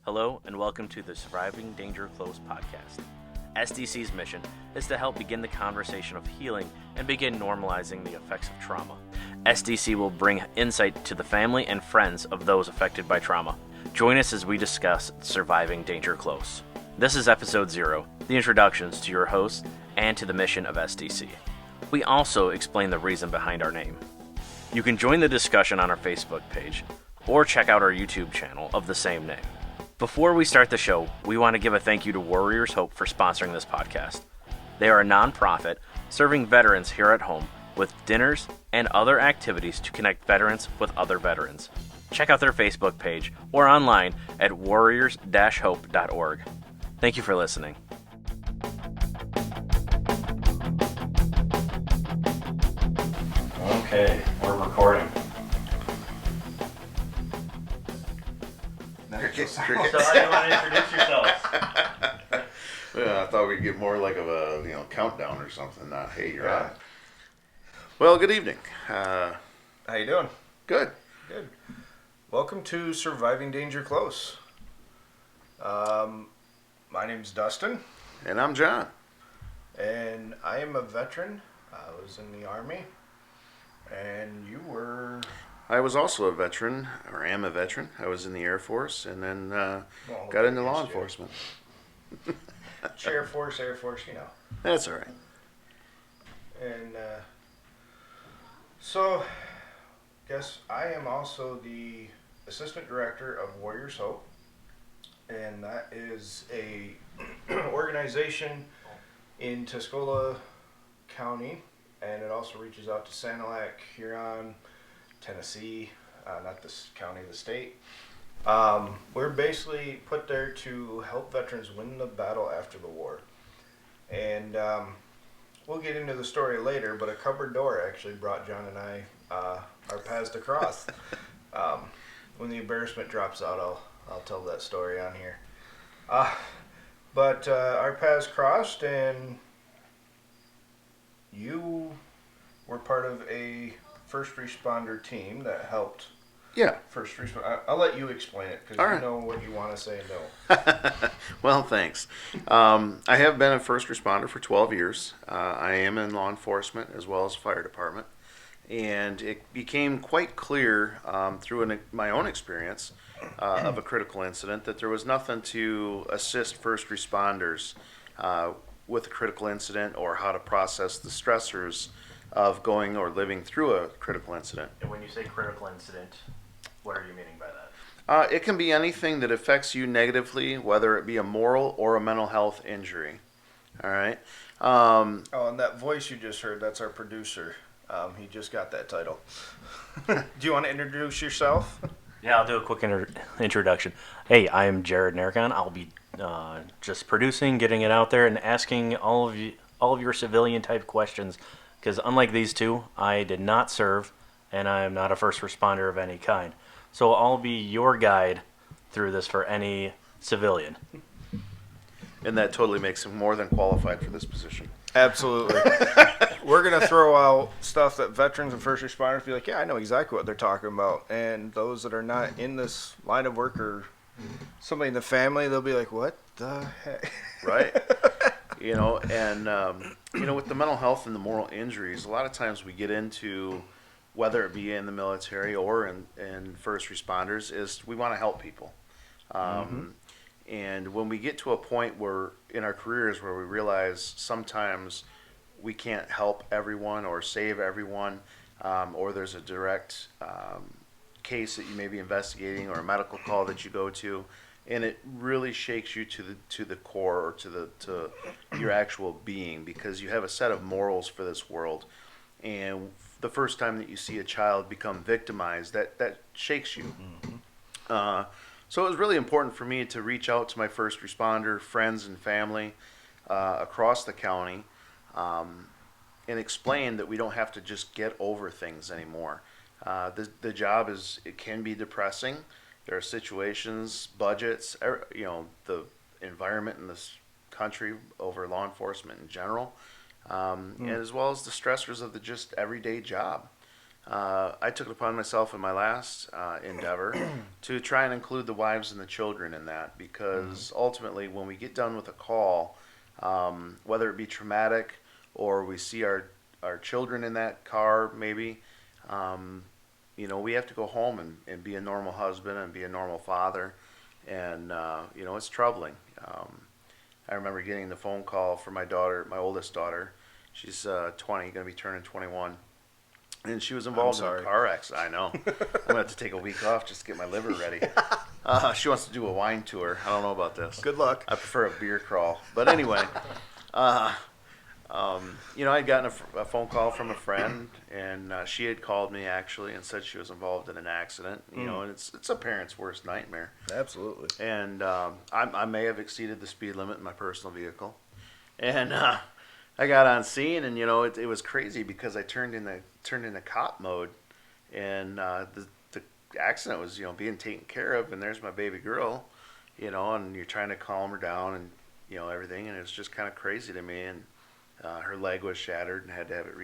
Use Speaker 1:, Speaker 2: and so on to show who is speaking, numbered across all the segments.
Speaker 1: Hello, and welcome to the Surviving Danger Close podcast. SDC's mission is to help begin the conversation of healing and begin normalizing the effects of trauma. SDC will bring insight to the family and friends of those affected by trauma. Join us as we discuss Surviving Danger Close. This is episode 0, the introductions to your host and to the mission of SDC. We also explain the reason behind our name. You can join the discussion on our Facebook page or check out our YouTube channel of the same name. Before we start the show, we want to give a thank you to Warriors Hope for sponsoring this podcast. They are a nonprofit serving veterans here at home with dinners and other activities to connect veterans with other veterans. Check out their Facebook page or online at warriors-hope.org. Thank you for listening. Okay, we're recording. So how do you want to introduce yourselves?
Speaker 2: Yeah, I thought we'd get more like of a countdown or something. Not hey, you're on. Well, good evening.
Speaker 3: How you doing?
Speaker 2: Good.
Speaker 3: Good. Welcome to Surviving Danger Close. My name's Dustin,
Speaker 2: And I'm John.
Speaker 3: and I am a veteran. I was in the Army, and you were...
Speaker 2: I was also a veteran, or am a veteran. I was in the Air Force, and then got into law enforcement.
Speaker 3: Air Force, you know.
Speaker 2: That's all right.
Speaker 3: And so, guess I am also the assistant director of Warriors Hope, and that is a organization in Tuscola County, and it also reaches out to Sanilac, Huron, Tennessee, not this county, the state. We're basically put there to help veterans win the battle after the war. And we'll get into the story later, but a cupboard door actually brought John and I our paths to cross. When the embarrassment drops out, I'll tell that story on here. But our paths crossed, and you were part of a first responder team that helped.
Speaker 2: Yeah.
Speaker 3: First responder. I'll let you explain it because you know what you want to say. No.
Speaker 2: Well, thanks. I have been a first responder for 12 years. I am in law enforcement as well as fire department. And it became quite clear through my own experience of a critical incident that there was nothing to assist first responders with a critical incident or how to process the stressors of going or living through a critical incident.
Speaker 1: And when you say critical incident, what are you meaning by that?
Speaker 2: It can be anything that affects you negatively, whether it be a moral or a mental health injury. All right.
Speaker 3: Oh, and that voice you just heard, that's our producer. He just got that title. Do you want to introduce yourself?
Speaker 1: Yeah, I'll do a quick introduction. Hey, I am Jerrod Narcon. I'll be just producing, getting it out there, and asking all of your civilian type questions. Because unlike these two, I did not serve, and I am not a first responder of any kind. So I'll be your guide through this for any civilian.
Speaker 2: And that totally makes him more than qualified for this position.
Speaker 3: Absolutely. We're going to throw out stuff that veterans and first responders be like, yeah, I know exactly what they're talking about. And those that are not in this line of work or somebody in the family, they'll be like, what the heck?
Speaker 2: Right. With the mental health and the moral injuries, a lot of times we get into, whether it be in the military or in first responders, is we want to help people. And when we get to a point where in our careers where we realize sometimes we can't help everyone or save everyone, or there's a direct case that you may be investigating or a medical call that you go to, and it really shakes you to the core or to your actual being, because you have a set of morals for this world, and the first time that you see a child become victimized, that shakes you. So it was really important for me to reach out to my first responder friends and family across the county and explain that we don't have to just get over things anymore. The job it can be depressing. There are situations, budgets, the environment in this country over law enforcement in general, and as well as the stressors of the just everyday job. I took it upon myself in my last endeavor to try and include the wives and the children in that, because ultimately when we get done with a call, whether it be traumatic or we see our children in that car maybe, we have to go home and be a normal husband and be a normal father. And, it's troubling. I remember getting the phone call from my daughter, my oldest daughter. She's 20, going to be turning 21. And she was involved in a car accident. I know. I'm going to have to take a week off just to get my liver ready. She wants to do a wine tour. I don't know about this.
Speaker 3: Good luck.
Speaker 2: I prefer a beer crawl. But anyway, I'd gotten a phone call from a friend, and she had called me actually and said she was involved in an accident. And it's a parent's worst nightmare.
Speaker 3: Absolutely.
Speaker 2: And I may have exceeded the speed limit in my personal vehicle. And I got on scene, and it was crazy because I turned into cop mode, and the accident was being taken care of, and there's my baby girl, and you're trying to calm her down and everything, and it was just kind of crazy to me. And her leg was shattered and had to have it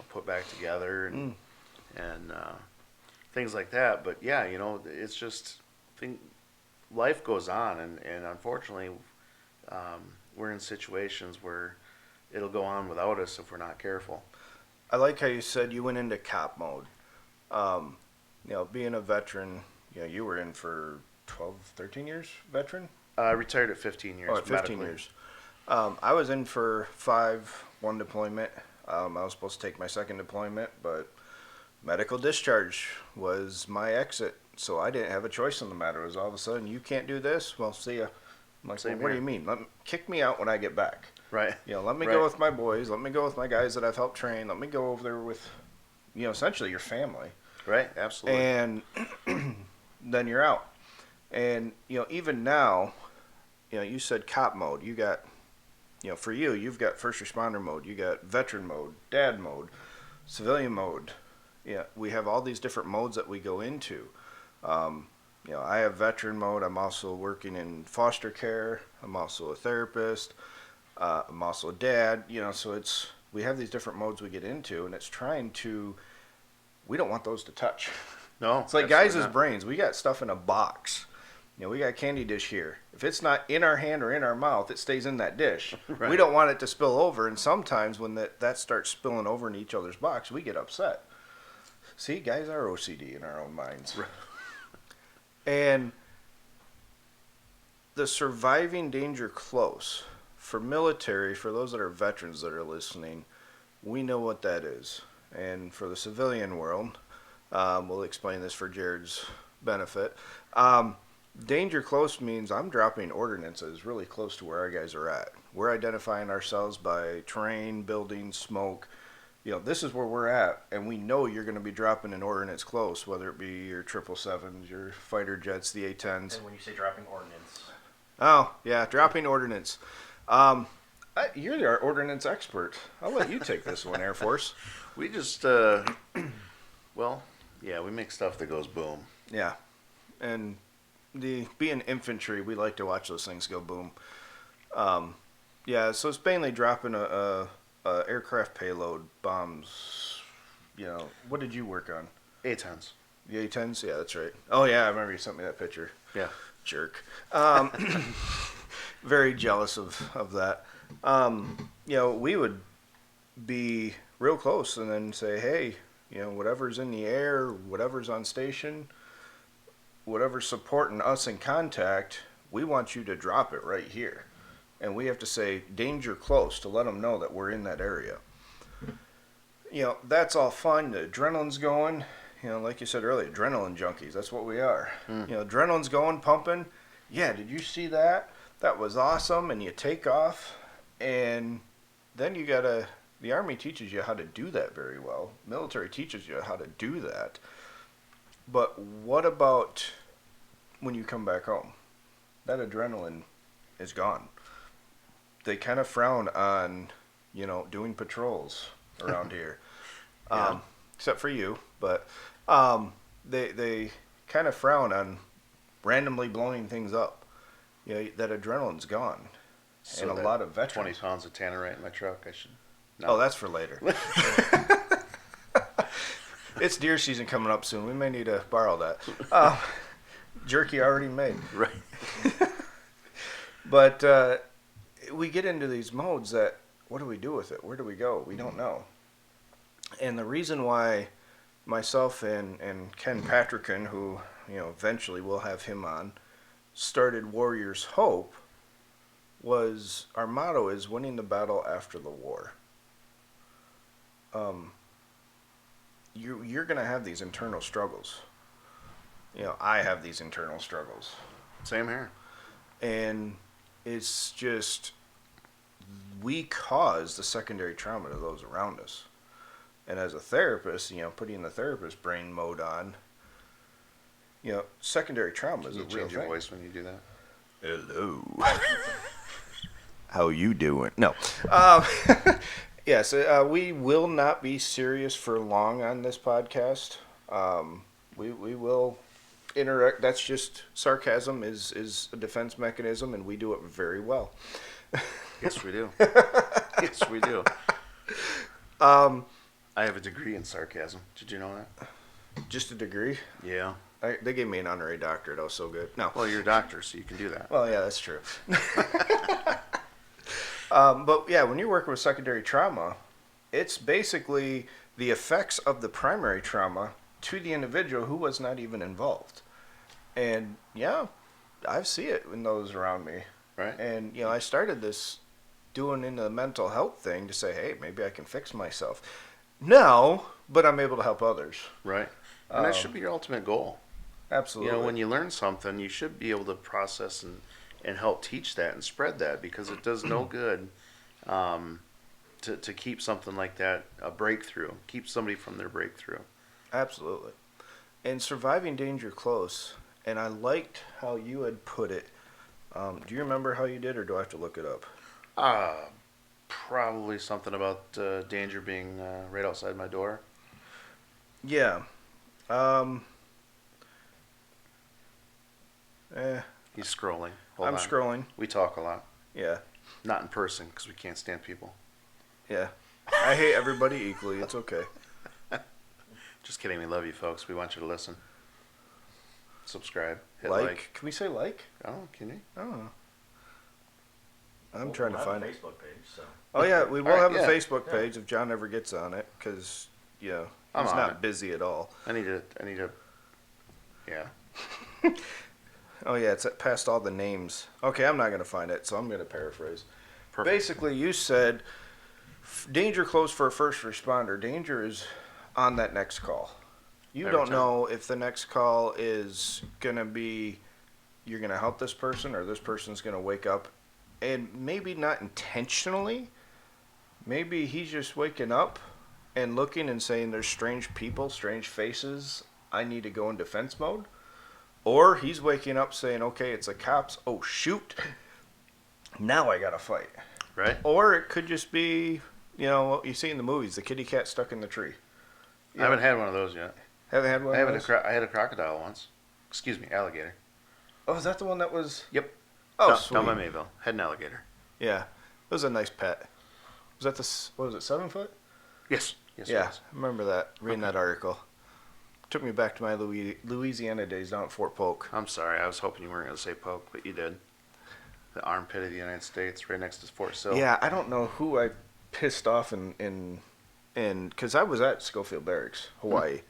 Speaker 2: put back together and things like that. But yeah, it's just life goes on, and unfortunately. We're in situations where it'll go on without us if we're not careful.
Speaker 3: I like how you said you went into cop mode. Being a veteran, you were in for 12, 13 years veteran?
Speaker 2: I retired at 15 years.
Speaker 3: Oh, at 15 years. I was in for 1 deployment. I was supposed to take my second deployment, but medical discharge was my exit. So I didn't have a choice in the matter. It was all of a sudden, you can't do this? Well, see ya. I'm like, well, what do you mean? Kick me out when I get back.
Speaker 2: Right.
Speaker 3: Let me go with my boys. Let me go with my guys that I've helped train. Let me go over there with, essentially your family.
Speaker 2: Right. Absolutely.
Speaker 3: And then you're out. And, even now, you said cop mode. You got, for you've got first responder mode. You got veteran mode, dad mode, civilian mode. Yeah, we have all these different modes that we go into. I have veteran mode. I'm also working in foster care. I'm also a therapist. I'm also a dad. So we have these different modes we get into, and it's we don't want those to touch.
Speaker 2: No.
Speaker 3: It's like guys' brains. We got stuff in a box. We got candy dish here. If it's not in our hand or in our mouth, it stays in that dish. Right. We don't want it to spill over, and sometimes when that starts spilling over in each other's box, we get upset. See, guys are OCD in our own minds. Right. And the surviving danger close, for military, for those that are veterans that are listening, we know what that is. And for the civilian world, we'll explain this for Jerrod's benefit. Danger close means I'm dropping ordinances really close to where our guys are at. We're identifying ourselves by terrain, buildings, smoke. This is where we're at, and we know you're going to be dropping an ordnance close, whether it be your 777s, your fighter jets, the A-10s.
Speaker 1: And when you say dropping ordnance?
Speaker 3: Oh, yeah, dropping ordnance. You're our ordnance expert. I'll let you take this one, Air Force.
Speaker 2: We just, we make stuff that goes boom.
Speaker 3: Yeah, and being infantry, we like to watch those things go boom. So it's mainly dropping a aircraft payload bombs. What did you work on?
Speaker 2: A-10s.
Speaker 3: The A-10s? Yeah, that's right. Oh, yeah, I remember you sent me that picture.
Speaker 2: Yeah.
Speaker 3: Jerk. Very jealous of that. We would be real close and then say, hey, whatever's in the air, whatever's on station, whatever's supporting us in contact, we want you to drop it right here. And we have to say danger close to let them know that we're in that area. That's all fun. The adrenaline's going. Like you said earlier, adrenaline junkies. That's what we are. Adrenaline's going, pumping. Yeah, did you see that? That was awesome. And you take off. And then the Army teaches you how to do that very well. Military teaches you how to do that. But what about when you come back home? That adrenaline is gone. They kind of frown on, doing patrols around here.
Speaker 2: Yeah.
Speaker 3: Except for you, but they kind of frown on randomly blowing things up. That adrenaline's gone.
Speaker 2: So
Speaker 3: and a lot of veterans.
Speaker 2: 20 pounds of tannerite in my truck, I should.
Speaker 3: No. Oh, that's for later. It's deer season coming up soon. We may need to borrow that. Jerky already made.
Speaker 2: Right.
Speaker 3: But we get into these modes that, what do we do with it? Where do we go? We don't know. And the reason why myself and Ken Patrickin, who, eventually we'll have him on, started Warriors Hope was our motto is winning the battle after the war. You're going to have these internal struggles. I have these internal struggles.
Speaker 2: Same here.
Speaker 3: And it's just, we cause the secondary trauma to those around us. And as a therapist, putting the therapist brain mode on, secondary trauma is a real thing.
Speaker 2: Change your voice when you do that.
Speaker 3: Hello. How you doing? No. Yes, we will not be serious for long on this podcast. We will interact. That's just sarcasm is a defense mechanism, and we do it very well.
Speaker 2: Yes, we do. Yes, we do. I have a degree in sarcasm. Did you know that?
Speaker 3: Just a degree?
Speaker 2: Yeah.
Speaker 3: They gave me an honorary doctorate. I was so good. No.
Speaker 2: Well, you're a doctor, so you can do that.
Speaker 3: Well, yeah, that's true. But yeah, when you're working with secondary trauma, it's basically the effects of the primary trauma to the individual who was not even involved. And yeah, I see it in those around me.
Speaker 2: Right.
Speaker 3: And I started this doing into the mental health thing to say, hey, maybe I can fix myself. No, but I'm able to help others.
Speaker 2: Right. And that should be your ultimate goal.
Speaker 3: Absolutely.
Speaker 2: When you learn something, you should be able to process and help teach that and spread that, because it does no good to keep something like that a breakthrough, keep somebody from their breakthrough.
Speaker 3: Absolutely. And surviving danger close, and I liked how you had put it. Do you remember how you did, or do I have to look it up?
Speaker 2: Probably something about danger being right outside my door.
Speaker 3: Yeah.
Speaker 2: He's scrolling.
Speaker 3: I'm scrolling.
Speaker 2: We talk a lot.
Speaker 3: Yeah.
Speaker 2: Not in person, because we can't stand people.
Speaker 3: Yeah. I hate everybody equally. It's okay.
Speaker 2: Just kidding. We love you, folks. We want you to listen. Subscribe. Hit
Speaker 3: Like?
Speaker 2: like.
Speaker 3: Can we say like?
Speaker 2: Oh, can you?
Speaker 3: I don't know. I'm trying to find
Speaker 1: a
Speaker 3: it.
Speaker 1: Facebook page, so.
Speaker 3: Oh, yeah. We will have a
Speaker 2: yeah.
Speaker 3: Facebook page if John ever gets on it, because,
Speaker 2: I'm
Speaker 3: he's
Speaker 2: on
Speaker 3: not
Speaker 2: it.
Speaker 3: busy at all.
Speaker 2: I need to. Yeah.
Speaker 3: Oh, yeah. It's past all the names. Okay, I'm not going to find it, so I'm going to paraphrase.
Speaker 2: Perfect.
Speaker 3: Basically, you said danger close for a first responder. Danger is on that next call. You
Speaker 2: Every
Speaker 3: don't
Speaker 2: time.
Speaker 3: know if the next call is going to be you're going to help this person, or this person's going to wake up, and maybe not intentionally. Maybe he's just waking up and looking and saying there's strange people, strange faces. I need to go in defense mode. Or he's waking up saying, okay, it's the cops. Oh, shoot. Now I got to fight.
Speaker 2: Right.
Speaker 3: Or it could just be, what you see in the movies, the kitty cat stuck in the tree.
Speaker 2: I haven't had one of those yet.
Speaker 3: Haven't had one
Speaker 2: I
Speaker 3: of
Speaker 2: haven't.
Speaker 3: those?
Speaker 2: I had a crocodile once. Excuse me, alligator.
Speaker 3: Oh, is that the one that was?
Speaker 2: Yep.
Speaker 3: Oh,
Speaker 2: down,
Speaker 3: sweet.
Speaker 2: down by Mayville. Had an alligator.
Speaker 3: Yeah. It was a nice pet. Was that what was it, 7 foot?
Speaker 2: Yes. Yes.
Speaker 3: Yeah,
Speaker 2: It was.
Speaker 3: I remember that, reading that article. Took me back to my Louisiana days down at Fort Polk.
Speaker 2: I'm sorry. I was hoping you weren't going to say Polk, but you did. The armpit of the United States, right next to Fort Sill.
Speaker 3: Yeah, I don't know who I pissed off in because I was at Schofield Barracks, Hawaii.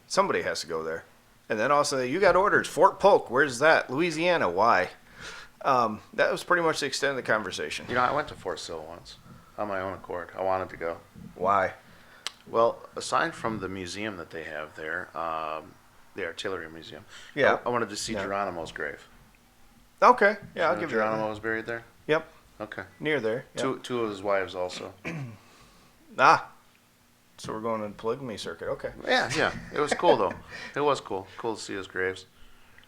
Speaker 3: Somebody has to go there. And then also, you got orders. Fort Polk, where's that? Louisiana, why? That was pretty much the extent of the conversation.
Speaker 2: I went to Fort Sill once on my own accord. I wanted to go.
Speaker 3: Why?
Speaker 2: Well, aside from the museum that they have there, the Artillery Museum.
Speaker 3: Yeah.
Speaker 2: I wanted to see
Speaker 3: Yeah.
Speaker 2: Geronimo's grave.
Speaker 3: Okay, yeah, I'll
Speaker 2: You know
Speaker 3: give you that.
Speaker 2: Geronimo was buried there?
Speaker 3: Yep,
Speaker 2: Okay.
Speaker 3: near there. Yep.
Speaker 2: Two of his wives also.
Speaker 3: So we're going on the polygamy circuit. Okay.
Speaker 2: Yeah. It was cool, though. It was cool. Cool to see his graves.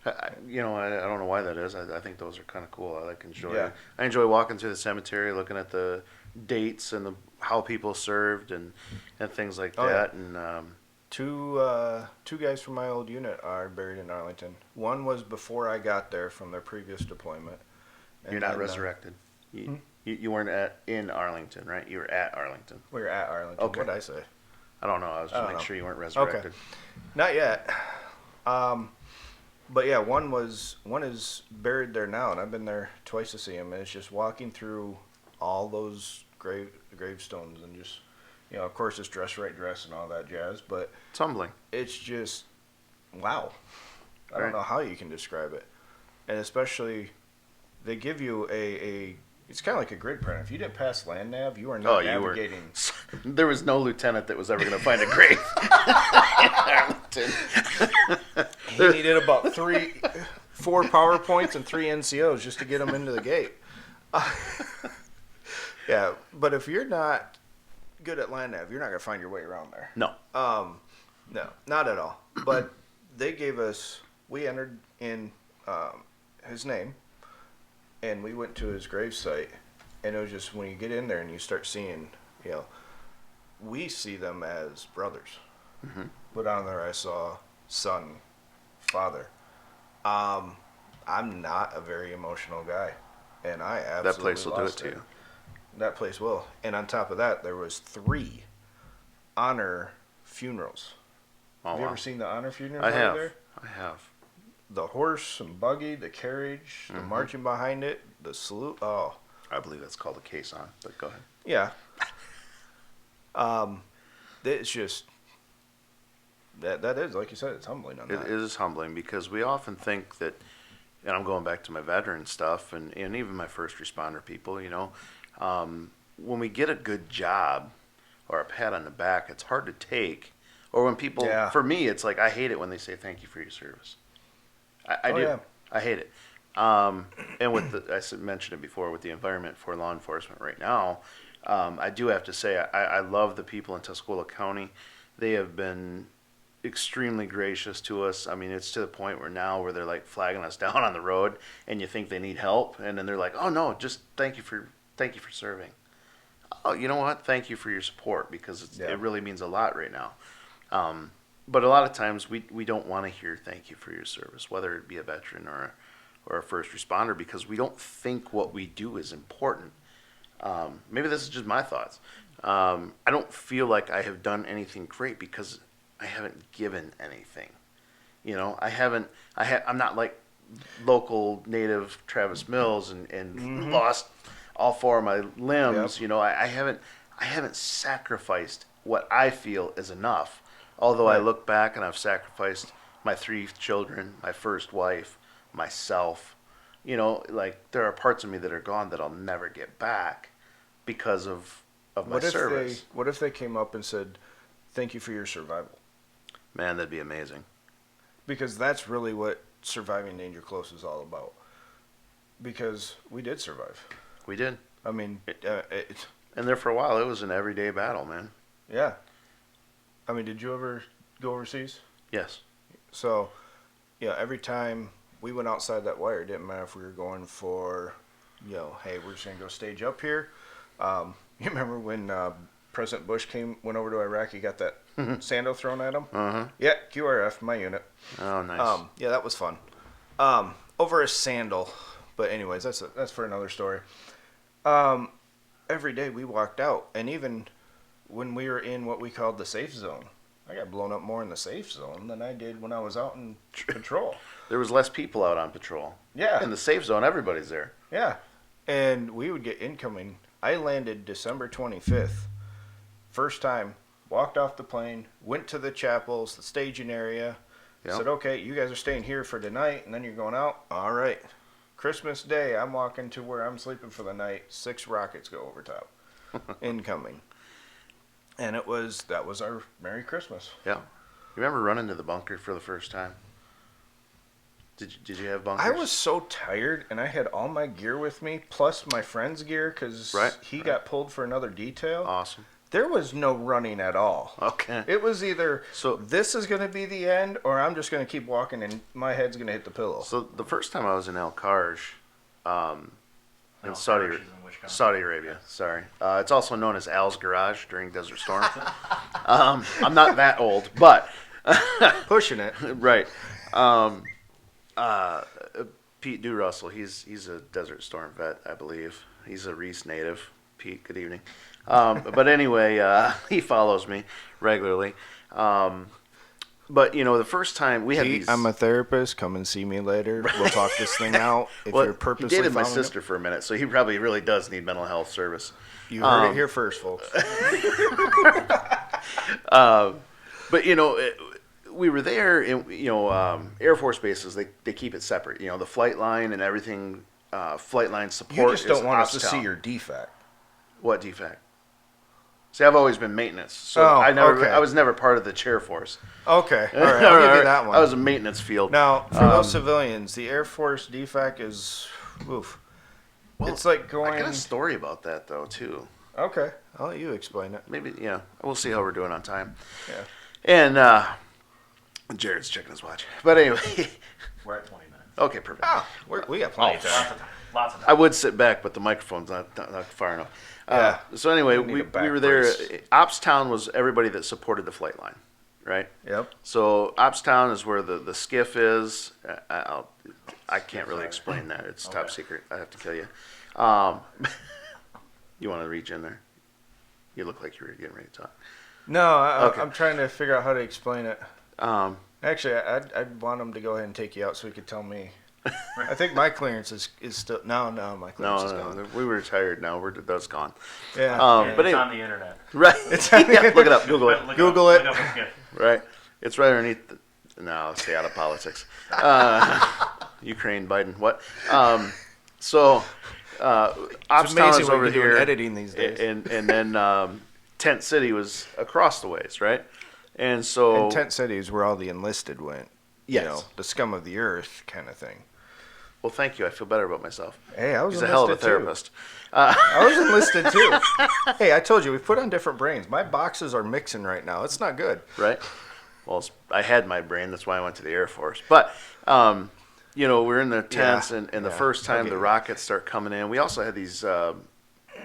Speaker 2: I don't know why that is. I think those are kind of cool.
Speaker 3: Yeah.
Speaker 2: I enjoy walking through the cemetery, looking at the dates and how people served and things like
Speaker 3: Oh,
Speaker 2: that.
Speaker 3: yeah.
Speaker 2: And
Speaker 3: Two guys from my old unit are buried in Arlington. One was before I got there from their previous deployment. And
Speaker 2: you're not
Speaker 3: then,
Speaker 2: resurrected. You weren't in Arlington, right? You were at Arlington.
Speaker 3: We were at Arlington.
Speaker 2: Okay.
Speaker 3: What did I say?
Speaker 2: I don't know. I was just making sure you weren't resurrected.
Speaker 3: Okay. Not yet. But yeah, one is buried there now, and I've been there twice to see him. And it's just walking through all those gravestones and just, of course, it's dress and all that jazz. But
Speaker 2: It's humbling.
Speaker 3: it's just wow. I don't know how you can describe it, and especially they give you a it's kind of like a grid printer. If you didn't pass land nav, you are not navigating.
Speaker 2: There was no lieutenant that was ever going to find a grave.
Speaker 3: He needed about 4 PowerPoints and 3 NCOs just to get him into the gate. Yeah, but if you're not good at land nav, you're not going to find your way around there.
Speaker 2: No.
Speaker 3: No, not at all. But they gave us, we entered in his name, and we went to his gravesite, and it was just when you get in there and you start seeing, we see them as brothers.
Speaker 2: Mm-hmm.
Speaker 3: But on there I saw son, father. I'm not a very emotional guy, and I absolutely
Speaker 2: That place will do it
Speaker 3: lost
Speaker 2: to you.
Speaker 3: That place will. And on top of that, there was 3 honor funerals.
Speaker 2: Oh,
Speaker 3: Have you
Speaker 2: wow.
Speaker 3: ever seen the honor funerals
Speaker 2: I
Speaker 3: over
Speaker 2: have.
Speaker 3: there?
Speaker 2: I have.
Speaker 3: The horse and buggy, the carriage, the marching behind it, the salute. Oh,
Speaker 2: I believe that's called a caisson, but go ahead.
Speaker 3: yeah. It's just that is, like you said, it's humbling on
Speaker 2: It
Speaker 3: that.
Speaker 2: is humbling because we often think that, and I'm going back to my veteran stuff and even my first responder people, when we get a good job or a pat on the back, it's hard to take. Or when people, for me, it's like I hate it when they say thank you for your service. I do.
Speaker 3: Yeah.
Speaker 2: I hate it. And with I mentioned it before, with the environment for law enforcement right now, I do have to say I love the people in Tuscola County. They have been extremely gracious to us. I mean, it's to the point where they're like flagging us down on the road, and you think they need help, and then they're like, "Oh no, just thank you for serving." Oh, you know what? Thank you for your support because it really means a lot right now. But a lot of times we don't want to hear thank you for your service, whether it be a veteran or a first responder, because we don't think what we do is important. Maybe this is just my thoughts. I don't feel like I have done anything great because I haven't given anything. I'm not like local native Travis Mills and lost all 4 of my limbs.
Speaker 3: Yep.
Speaker 2: I haven't sacrificed what I feel is enough. Although I look back and I've sacrificed my 3 children, my first wife, myself. Like there are parts of me that are gone that I'll never get back because of my service.
Speaker 3: What if they came up and said, "Thank you for your survival"?
Speaker 2: Man, that'd be amazing.
Speaker 3: Because that's really what surviving danger close is all about. Because we did survive.
Speaker 2: We did.
Speaker 3: I mean,
Speaker 2: And there for a while, it was an everyday battle, man.
Speaker 3: yeah. I mean, did you ever go overseas?
Speaker 2: Yes.
Speaker 3: So, every time we went outside that wire, it didn't matter if we were going for, hey, we're just going to go stage up here. You remember when President Bush went over to Iraq, he got that sando thrown at him?
Speaker 2: Uh-huh.
Speaker 3: Yeah, QRF, my unit.
Speaker 2: Oh, nice.
Speaker 3: Yeah, that was fun. Over a sandal. But anyways, that's for another story. Every day we walked out, and even when we were in what we called the safe zone, I got blown up more in the safe zone than I did when I was out in patrol.
Speaker 2: There was less people out on patrol.
Speaker 3: Yeah.
Speaker 2: In the safe zone, everybody's there.
Speaker 3: Yeah. And we would get incoming. I landed December 25th. First time, walked off the plane, went to the chapels, the staging area.
Speaker 2: Yep.
Speaker 3: Said, okay, you guys are staying here for tonight, and then you're going out. All right. Christmas Day, I'm walking to where I'm sleeping for the night. 6 rockets go over top. Incoming. And that was our Merry Christmas.
Speaker 2: Yeah. You remember running to the bunker for the first time? Did you have bunkers?
Speaker 3: I was so tired, and I had all my gear with me, plus my friend's gear, because he got pulled for another detail.
Speaker 2: Awesome.
Speaker 3: There was no running at all.
Speaker 2: Okay.
Speaker 3: It was either this is going to be the end, or I'm just going to keep walking, and my head's going to hit the pillow.
Speaker 2: So the first time I was in El Karj, in Saudi Arabia. Sorry. It's also known as Al's Garage during Desert Storm. I'm not that old, but
Speaker 3: pushing it.
Speaker 2: Right. Pete DeRussell, he's a Desert Storm vet, I believe. He's a Reese native. Pete, good evening. But anyway, he follows me regularly. But the first time we had
Speaker 3: Pete,
Speaker 2: these,
Speaker 3: I'm a therapist. Come and see me later. We'll talk this thing out. If
Speaker 2: well,
Speaker 3: you're
Speaker 2: he
Speaker 3: purposely
Speaker 2: dated my
Speaker 3: following
Speaker 2: sister for a minute, so he probably really does need mental health service.
Speaker 3: You heard it here first, folks.
Speaker 2: But we were there, and Air Force bases they keep it separate. The flight line and everything, flight line support.
Speaker 3: You just don't
Speaker 2: is
Speaker 3: want us to
Speaker 2: Ops
Speaker 3: see
Speaker 2: Town.
Speaker 3: your defect.
Speaker 2: What defect? See, I've always been maintenance, so
Speaker 3: okay.
Speaker 2: I was never part of the chair force.
Speaker 3: Okay, all right, I'll give you that one.
Speaker 2: I was a maintenance field.
Speaker 3: Now, for those civilians, the Air Force defect is, oof.
Speaker 2: Well,
Speaker 3: It's like going.
Speaker 2: I got a story about that though too.
Speaker 3: Okay, I'll let you explain it.
Speaker 2: Maybe we'll see how we're doing on time.
Speaker 3: Yeah.
Speaker 2: And Jared's checking his watch, but anyway.
Speaker 1: We're at 20 minutes.
Speaker 2: Okay, perfect.
Speaker 3: Oh, we got plenty of time.
Speaker 1: Lots of time. Lots of time.
Speaker 2: I would sit back, but the microphone's not far enough.
Speaker 3: Yeah.
Speaker 2: So anyway,
Speaker 3: We need
Speaker 2: we
Speaker 3: a back
Speaker 2: were there.
Speaker 3: brace.
Speaker 2: Ops Town was everybody that supported the flight line, right?
Speaker 3: Yep.
Speaker 2: So Ops Town is where the skiff is. I can't really explain that. It's top
Speaker 1: Okay.
Speaker 2: secret. I have to tell you. You want to reach in there? You look like you were getting ready to talk.
Speaker 3: No,
Speaker 2: Okay.
Speaker 3: I'm trying to figure out how to explain it.
Speaker 2: Um,
Speaker 3: Actually, I'd want them to go ahead and take you out so he could tell me. I think my clearance is still no, my clearance is gone.
Speaker 2: no, we were retired now. That's gone.
Speaker 3: Yeah.
Speaker 1: And
Speaker 2: but
Speaker 1: it's
Speaker 2: anyway,
Speaker 1: on the internet.
Speaker 2: right? Yeah, look it up. Google it.
Speaker 3: Google it.
Speaker 1: Look up a skip.
Speaker 2: Right. It's right underneath. No, stay out of politics. Ukraine, Biden, what? So, Ops
Speaker 3: It's
Speaker 2: Town
Speaker 3: amazing
Speaker 2: is
Speaker 3: what
Speaker 2: over
Speaker 3: you can do in
Speaker 2: here,
Speaker 3: editing these days.
Speaker 2: and then Tent City was across the ways, right? And so,
Speaker 3: And tent cities where all the enlisted went.
Speaker 2: Yes.
Speaker 3: You know, the scum of the earth kind of thing.
Speaker 2: well, thank you. I feel better about myself.
Speaker 3: Hey, I was
Speaker 2: He's a
Speaker 3: enlisted
Speaker 2: hell of a
Speaker 3: too.
Speaker 2: therapist.
Speaker 3: I was enlisted too. Hey, I told you, we put on different brains. My boxes are mixing right now. It's not good.
Speaker 2: Right? Well, I had my brain. That's why I went to the Air Force. But, we're in the tents, and the first time
Speaker 3: Okay.
Speaker 2: the rockets start coming in, we also had these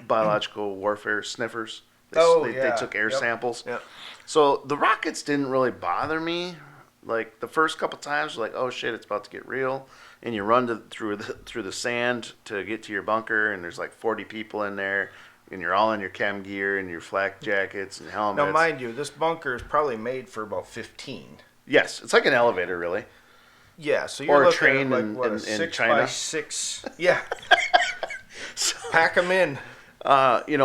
Speaker 2: biological warfare sniffers. They took air
Speaker 3: Yep.
Speaker 2: samples.
Speaker 3: Yep.
Speaker 2: So the rockets didn't really bother me. Like the first couple times, like, oh shit, it's about to get real. And you run through the sand to get to your bunker, and there's like 40 people in there. And you're all in your chem gear and your flak jackets and helmets.
Speaker 3: Now, mind you, this bunker is probably made for about 15.
Speaker 2: Yes, it's like an elevator, really.
Speaker 3: Yeah, so you're
Speaker 2: Or a
Speaker 3: looking
Speaker 2: train
Speaker 3: at like
Speaker 2: in-
Speaker 3: what,
Speaker 2: in
Speaker 3: a 6
Speaker 2: China.
Speaker 3: by 6. Yeah. Pack them in.
Speaker 2: You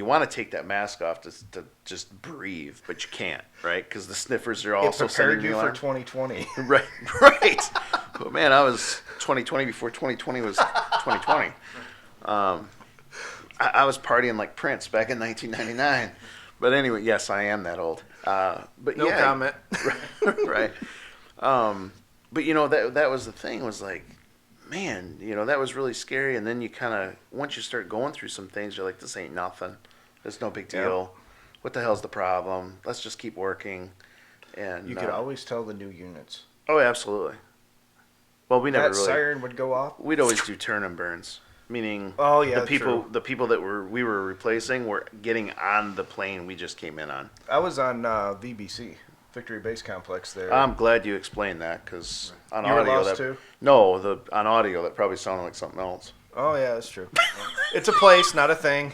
Speaker 2: want to take that mask off to just breathe, but you can't, right? Because the sniffers are
Speaker 3: It
Speaker 2: also
Speaker 3: prepared
Speaker 2: sending
Speaker 3: you
Speaker 2: the
Speaker 3: for
Speaker 2: alarm.
Speaker 3: 2020.
Speaker 2: Right. But man, I was 2020 before 2020 was 2020. I was partying like Prince back in 1999. But anyway, yes, I am that old. But
Speaker 3: No
Speaker 2: yeah,
Speaker 3: comment.
Speaker 2: right. But that was the thing, was like, man, that was really scary. And then you kind of, once you start going through some things, you're like, this ain't nothing. It's no big deal. What the hell's the problem? Let's just keep working. And
Speaker 3: You could always tell the new units.
Speaker 2: Oh, absolutely. Well, we never
Speaker 3: That
Speaker 2: really.
Speaker 3: siren would go off.
Speaker 2: We'd always do turn and burns, meaning
Speaker 3: Oh, yeah,
Speaker 2: the people that we were replacing were getting on the plane we just came in on.
Speaker 3: I was on VBC, Victory Base Complex there.
Speaker 2: I'm glad you explained that, because on
Speaker 3: You were
Speaker 2: audio
Speaker 3: lost
Speaker 2: that
Speaker 3: too?
Speaker 2: on audio that probably sounded like something else.
Speaker 3: Oh, yeah, that's true. It's a place, not a thing.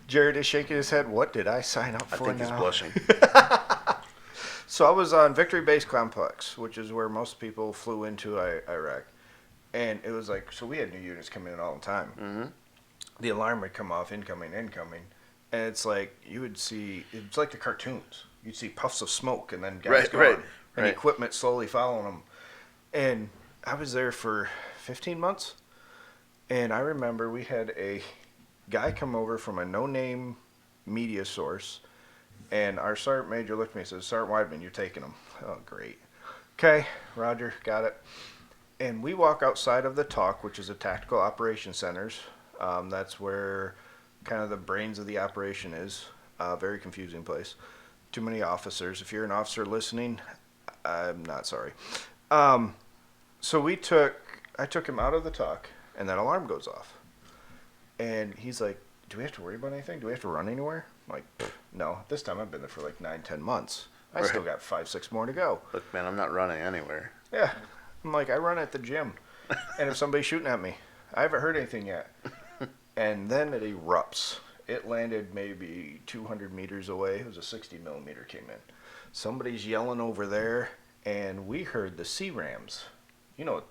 Speaker 3: Jared is shaking his head. What did I sign up
Speaker 2: I
Speaker 3: for
Speaker 2: think
Speaker 3: now?
Speaker 2: he's blushing.
Speaker 3: So I was on Victory Base Complex, which is where most people flew into Iraq. And it was like, so we had new units coming in all the time.
Speaker 2: Mm-hmm.
Speaker 3: The alarm would come off, incoming. And it's like, you would see, it's like the cartoons. You'd see puffs of smoke and then guys gone. And equipment slowly following them. And I was there for 15 months. And I remember we had a guy come over from a no-name media source. And our Sergeant Major looked at me and said, Sergeant Weidman, you're taking them. Oh, great. Okay, Roger, got it. And we walk outside of the TALC, which is a Tactical Operations Centers. That's where kind of the brains of the operation is. Very confusing place. Too many officers. If you're an officer listening, I'm not sorry. So I took him out of the TALC, and that alarm goes off. And he's like, do we have to worry about anything? Do we have to run anywhere? I'm like, no. This time I've been there for like 9-10 months. I still got 5-6 more to go.
Speaker 2: Look, man, I'm not running anywhere.
Speaker 3: Yeah. I'm like, I run at the gym. and if somebody's shooting at me, I haven't heard anything yet. And then it erupts. It landed maybe 200 meters away. It was a 60 millimeter came in. Somebody's yelling over there, and we heard the C-rams. You know what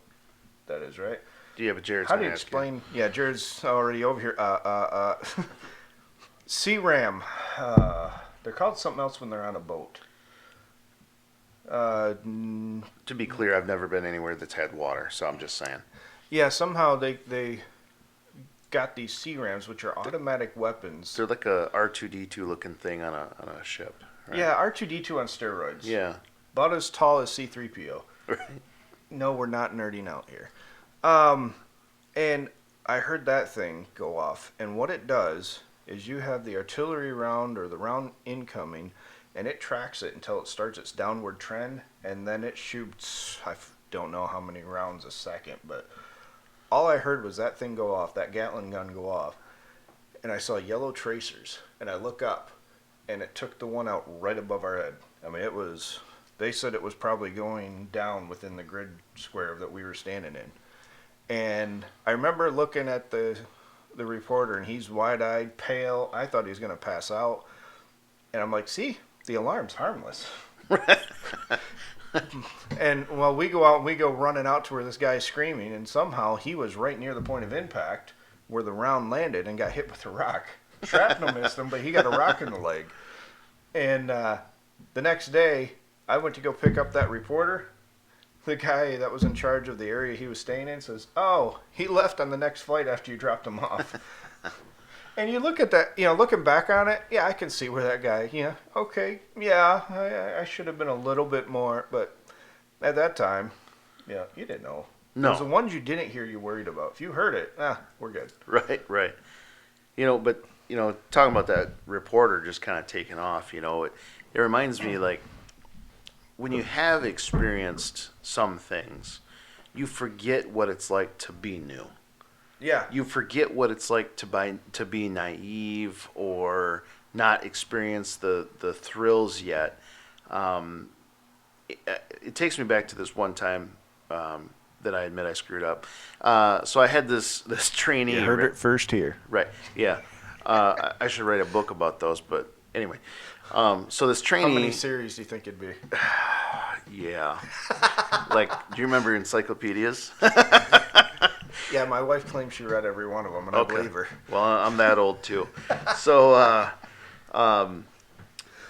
Speaker 3: that is, right?
Speaker 2: Yeah, but Jerrod's
Speaker 3: How do
Speaker 2: gonna
Speaker 3: you
Speaker 2: ask
Speaker 3: explain? Yeah, Jerrod's already over here. C-ram. They're called something else when they're on a boat.
Speaker 2: To be clear, I've never been anywhere that's had water, so I'm just saying.
Speaker 3: Yeah, somehow they got these C-rams, which are automatic weapons.
Speaker 2: They're like a R2D2 looking thing on a ship. Right?
Speaker 3: Yeah, R2D2 on steroids.
Speaker 2: Yeah.
Speaker 3: About as tall as C-3PO.
Speaker 2: Right.
Speaker 3: No, we're not nerding out here. And I heard that thing go off, and what it does is you have the artillery round or the round incoming, and it tracks it until it starts its downward trend, and then it shoots, don't know how many rounds a second, but all I heard was that thing go off, that Gatling gun go off, and I saw yellow tracers, and I look up, and it took the one out right above our head. I mean, they said it was probably going down within the grid square that we were standing in. And I remember looking at the reporter, and he's wide-eyed, pale. I thought he was going to pass out. And I'm like, see, the alarm's harmless. And well, we go out and we go running out to where this guy's screaming, and somehow he was right near the point of impact where the round landed and got hit with a rock. Shrapnel missed him, but he got a rock in the leg. And the next day, I went to go pick up that reporter. The guy that was in charge of the area he was staying in says, "Oh, he left on the next flight after you dropped him off." And you look at that, looking back on it, yeah, I can see where that guy, okay, yeah, I should have been a little bit more, but at that time, yeah, you didn't know.
Speaker 2: No.
Speaker 3: It was the ones you didn't hear you worried about. If you heard it, we're good.
Speaker 2: Right. But talking about that reporter just kind of taking off, it reminds me, like, when you have experienced some things, you forget what it's like to be new.
Speaker 3: Yeah.
Speaker 2: You forget what it's like to be naive or not experience the thrills yet. It takes me back to this one time that I admit I screwed up. So I had this trainee.
Speaker 3: You heard it first here.
Speaker 2: Right. Yeah. I should write a book about those, but anyway. So this trainee.
Speaker 3: How many series do you think it'd be?
Speaker 2: Yeah. Like, do you remember encyclopedias?
Speaker 3: Yeah, my wife claims she read every one of them, and
Speaker 2: Okay.
Speaker 3: I believe her.
Speaker 2: Well, I'm that old too. So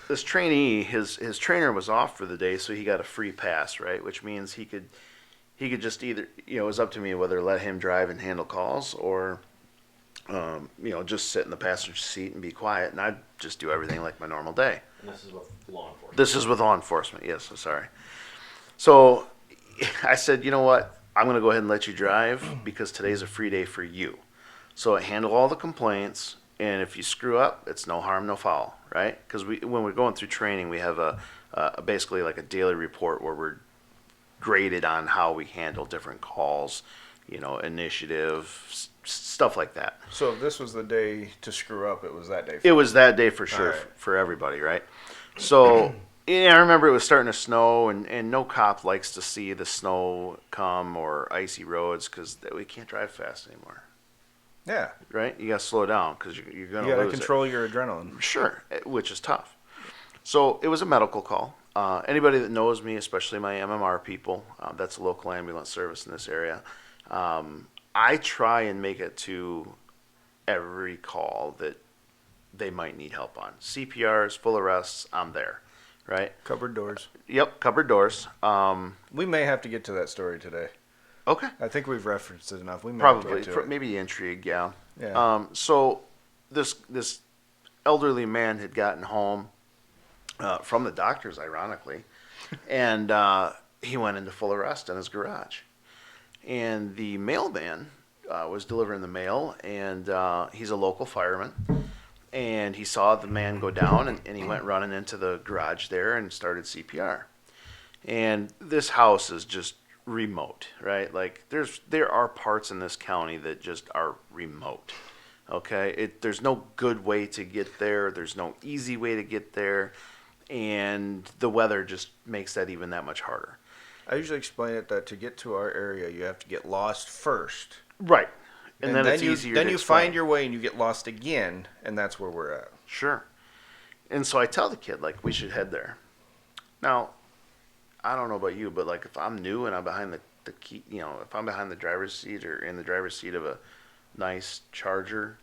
Speaker 2: this trainee, his trainer was off for the day, so he got a free pass, right? Which means he could just either, it was up to me whether to let him drive and handle calls or, just sit in the passenger seat and be quiet, and I'd just do everything like my normal day.
Speaker 1: And this is with law enforcement.
Speaker 2: This is with law enforcement. Yes, I'm sorry. So I said, you know what? I'm going to go ahead and let you drive because today's a free day for you. So I handle all the complaints, and if you screw up, it's no harm, no foul, right? Because when we're going through training, we have a basically like a daily report where we're graded on how we handle different calls, initiative, stuff like that.
Speaker 3: So if this was the day to screw up, it was that day.
Speaker 2: It was that day for sure,
Speaker 3: All right.
Speaker 2: for everybody, right? So I remember it was starting to snow, and no cop likes to see the snow come or icy roads because we can't drive fast anymore,
Speaker 3: Yeah.
Speaker 2: right? You got to slow down because you're going
Speaker 3: You
Speaker 2: to
Speaker 3: got
Speaker 2: lose
Speaker 3: to control your adrenaline.
Speaker 2: it. Sure, which is tough. So it was a medical call. Anybody that knows me, especially my MMR people, that's a local ambulance service in this area, I try and make it to every call that they might need help on. CPRs, full arrests, I'm there, right?
Speaker 3: Cupboard doors.
Speaker 2: Yep, cupboard doors.
Speaker 3: We may have to get to that story today.
Speaker 2: Okay.
Speaker 3: I think we've referenced it enough. We may have to
Speaker 2: Probably,
Speaker 3: get to it.
Speaker 2: maybe intrigue, yeah.
Speaker 3: Yeah.
Speaker 2: So this elderly man had gotten home from the doctors, ironically, and he went into full arrest in his garage. And the mailman was delivering the mail, and he's a local fireman. And he saw the man go down, and he went running into the garage there and started CPR. And this house is just remote, right? Like there are parts in this county that just are remote. Okay, there's no good way to get there. There's no easy way to get there, and the weather just makes that even that much harder.
Speaker 3: I usually explain it that to get to our area, you have to get lost first.
Speaker 2: Right. And then it's
Speaker 3: you,
Speaker 2: easier
Speaker 3: then
Speaker 2: to
Speaker 3: you
Speaker 2: explain.
Speaker 3: find your way and you get lost again, and that's where we're at.
Speaker 2: Sure. And so I tell the kid, like, we should head there. Now, I don't know about you, but, like, if I'm new and I'm behind the key, you know, if I'm behind the driver's seat or in the driver's seat of a nice Charger,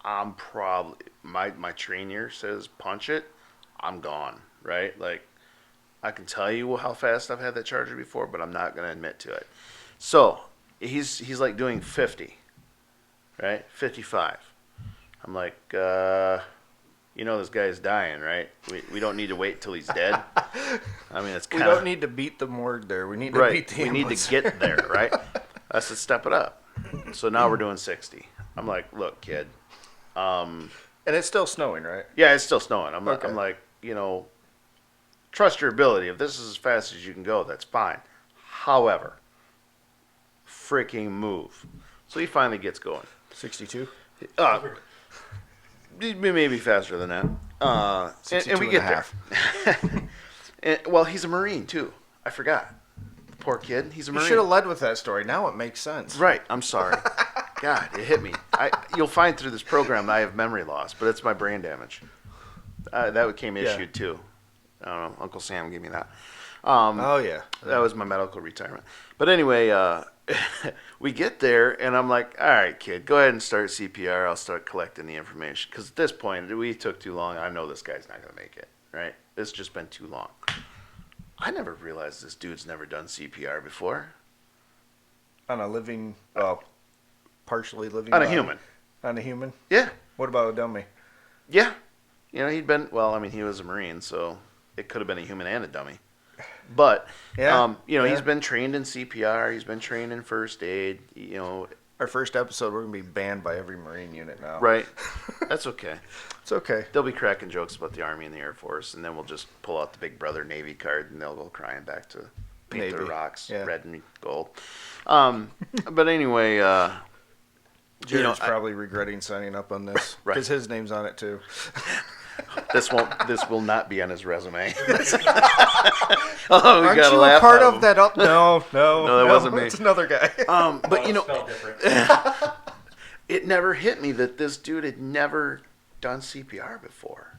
Speaker 2: I'm probably, my trainer says punch it, I'm gone, right? Like, I can tell you how fast I've had that Charger before, but I'm not going to admit to it. So, he's like doing 50, right? 55. I'm like, you know this guy's dying, right? We don't need to wait till he's dead. I mean, it's
Speaker 3: We
Speaker 2: kind of...
Speaker 3: don't need to beat the morgue there. We need to
Speaker 2: Right,
Speaker 3: beat the
Speaker 2: we need
Speaker 3: ambulance.
Speaker 2: to get there, right? I said, step it up. So now we're doing 60. I'm like, look, kid.
Speaker 3: And it's still snowing, right?
Speaker 2: Yeah, it's still snowing. I'm
Speaker 3: Okay.
Speaker 2: like, you know, trust your ability. If this is as fast as you can go, that's fine. However, freaking move. So he finally gets going.
Speaker 3: 62?
Speaker 2: Maybe faster than that. And we
Speaker 3: and
Speaker 2: get
Speaker 3: a half.
Speaker 2: there. Well, he's a Marine, too. I forgot. The poor kid. He's a
Speaker 3: You
Speaker 2: Marine.
Speaker 3: should have led with that story. Now it makes sense.
Speaker 2: Right. I'm sorry. God, it hit me. You'll find through this program that I have memory loss, but it's my brain damage. That came issued, too. I don't know. Uncle Sam gave me that.
Speaker 3: Oh, yeah.
Speaker 2: That was my medical retirement. But anyway, we get there, and I'm like, all right, kid, go ahead and start CPR. I'll start collecting the information. Because at this point, we took too long. I know this guy's not going to make it, right? It's just been too long. I never realized this dude's never done CPR before.
Speaker 3: On a living, partially living
Speaker 2: On a
Speaker 3: body?
Speaker 2: human.
Speaker 3: On a human?
Speaker 2: Yeah.
Speaker 3: What about a dummy?
Speaker 2: Yeah. You know, he'd been, well, I mean, he was a Marine, so it could have been a human and a dummy. But,
Speaker 3: Yeah.
Speaker 2: you know,
Speaker 3: Yeah.
Speaker 2: he's been trained in CPR. He's been trained in first aid, you know.
Speaker 3: Our first episode, we're going to be banned by every Marine unit now.
Speaker 2: Right. That's okay.
Speaker 3: It's okay.
Speaker 2: They'll be cracking jokes about the Army and the Air Force, and then we'll just pull out the Big Brother Navy card, and they'll go crying back to paint their
Speaker 3: Navy.
Speaker 2: rocks
Speaker 3: Yeah.
Speaker 2: red and gold. But anyway,
Speaker 3: Jared's probably regretting signing up on this.
Speaker 2: Right.
Speaker 3: Because his name's on it, too.
Speaker 2: this will not be on his resume. Oh, we
Speaker 3: Aren't
Speaker 2: gotta
Speaker 3: you
Speaker 2: laugh
Speaker 3: a part
Speaker 2: at
Speaker 3: of
Speaker 2: him.
Speaker 3: that? No,
Speaker 2: that wasn't me.
Speaker 3: It's another guy.
Speaker 2: But you know,
Speaker 1: Spelled different.
Speaker 2: it never hit me that this dude had never done CPR before.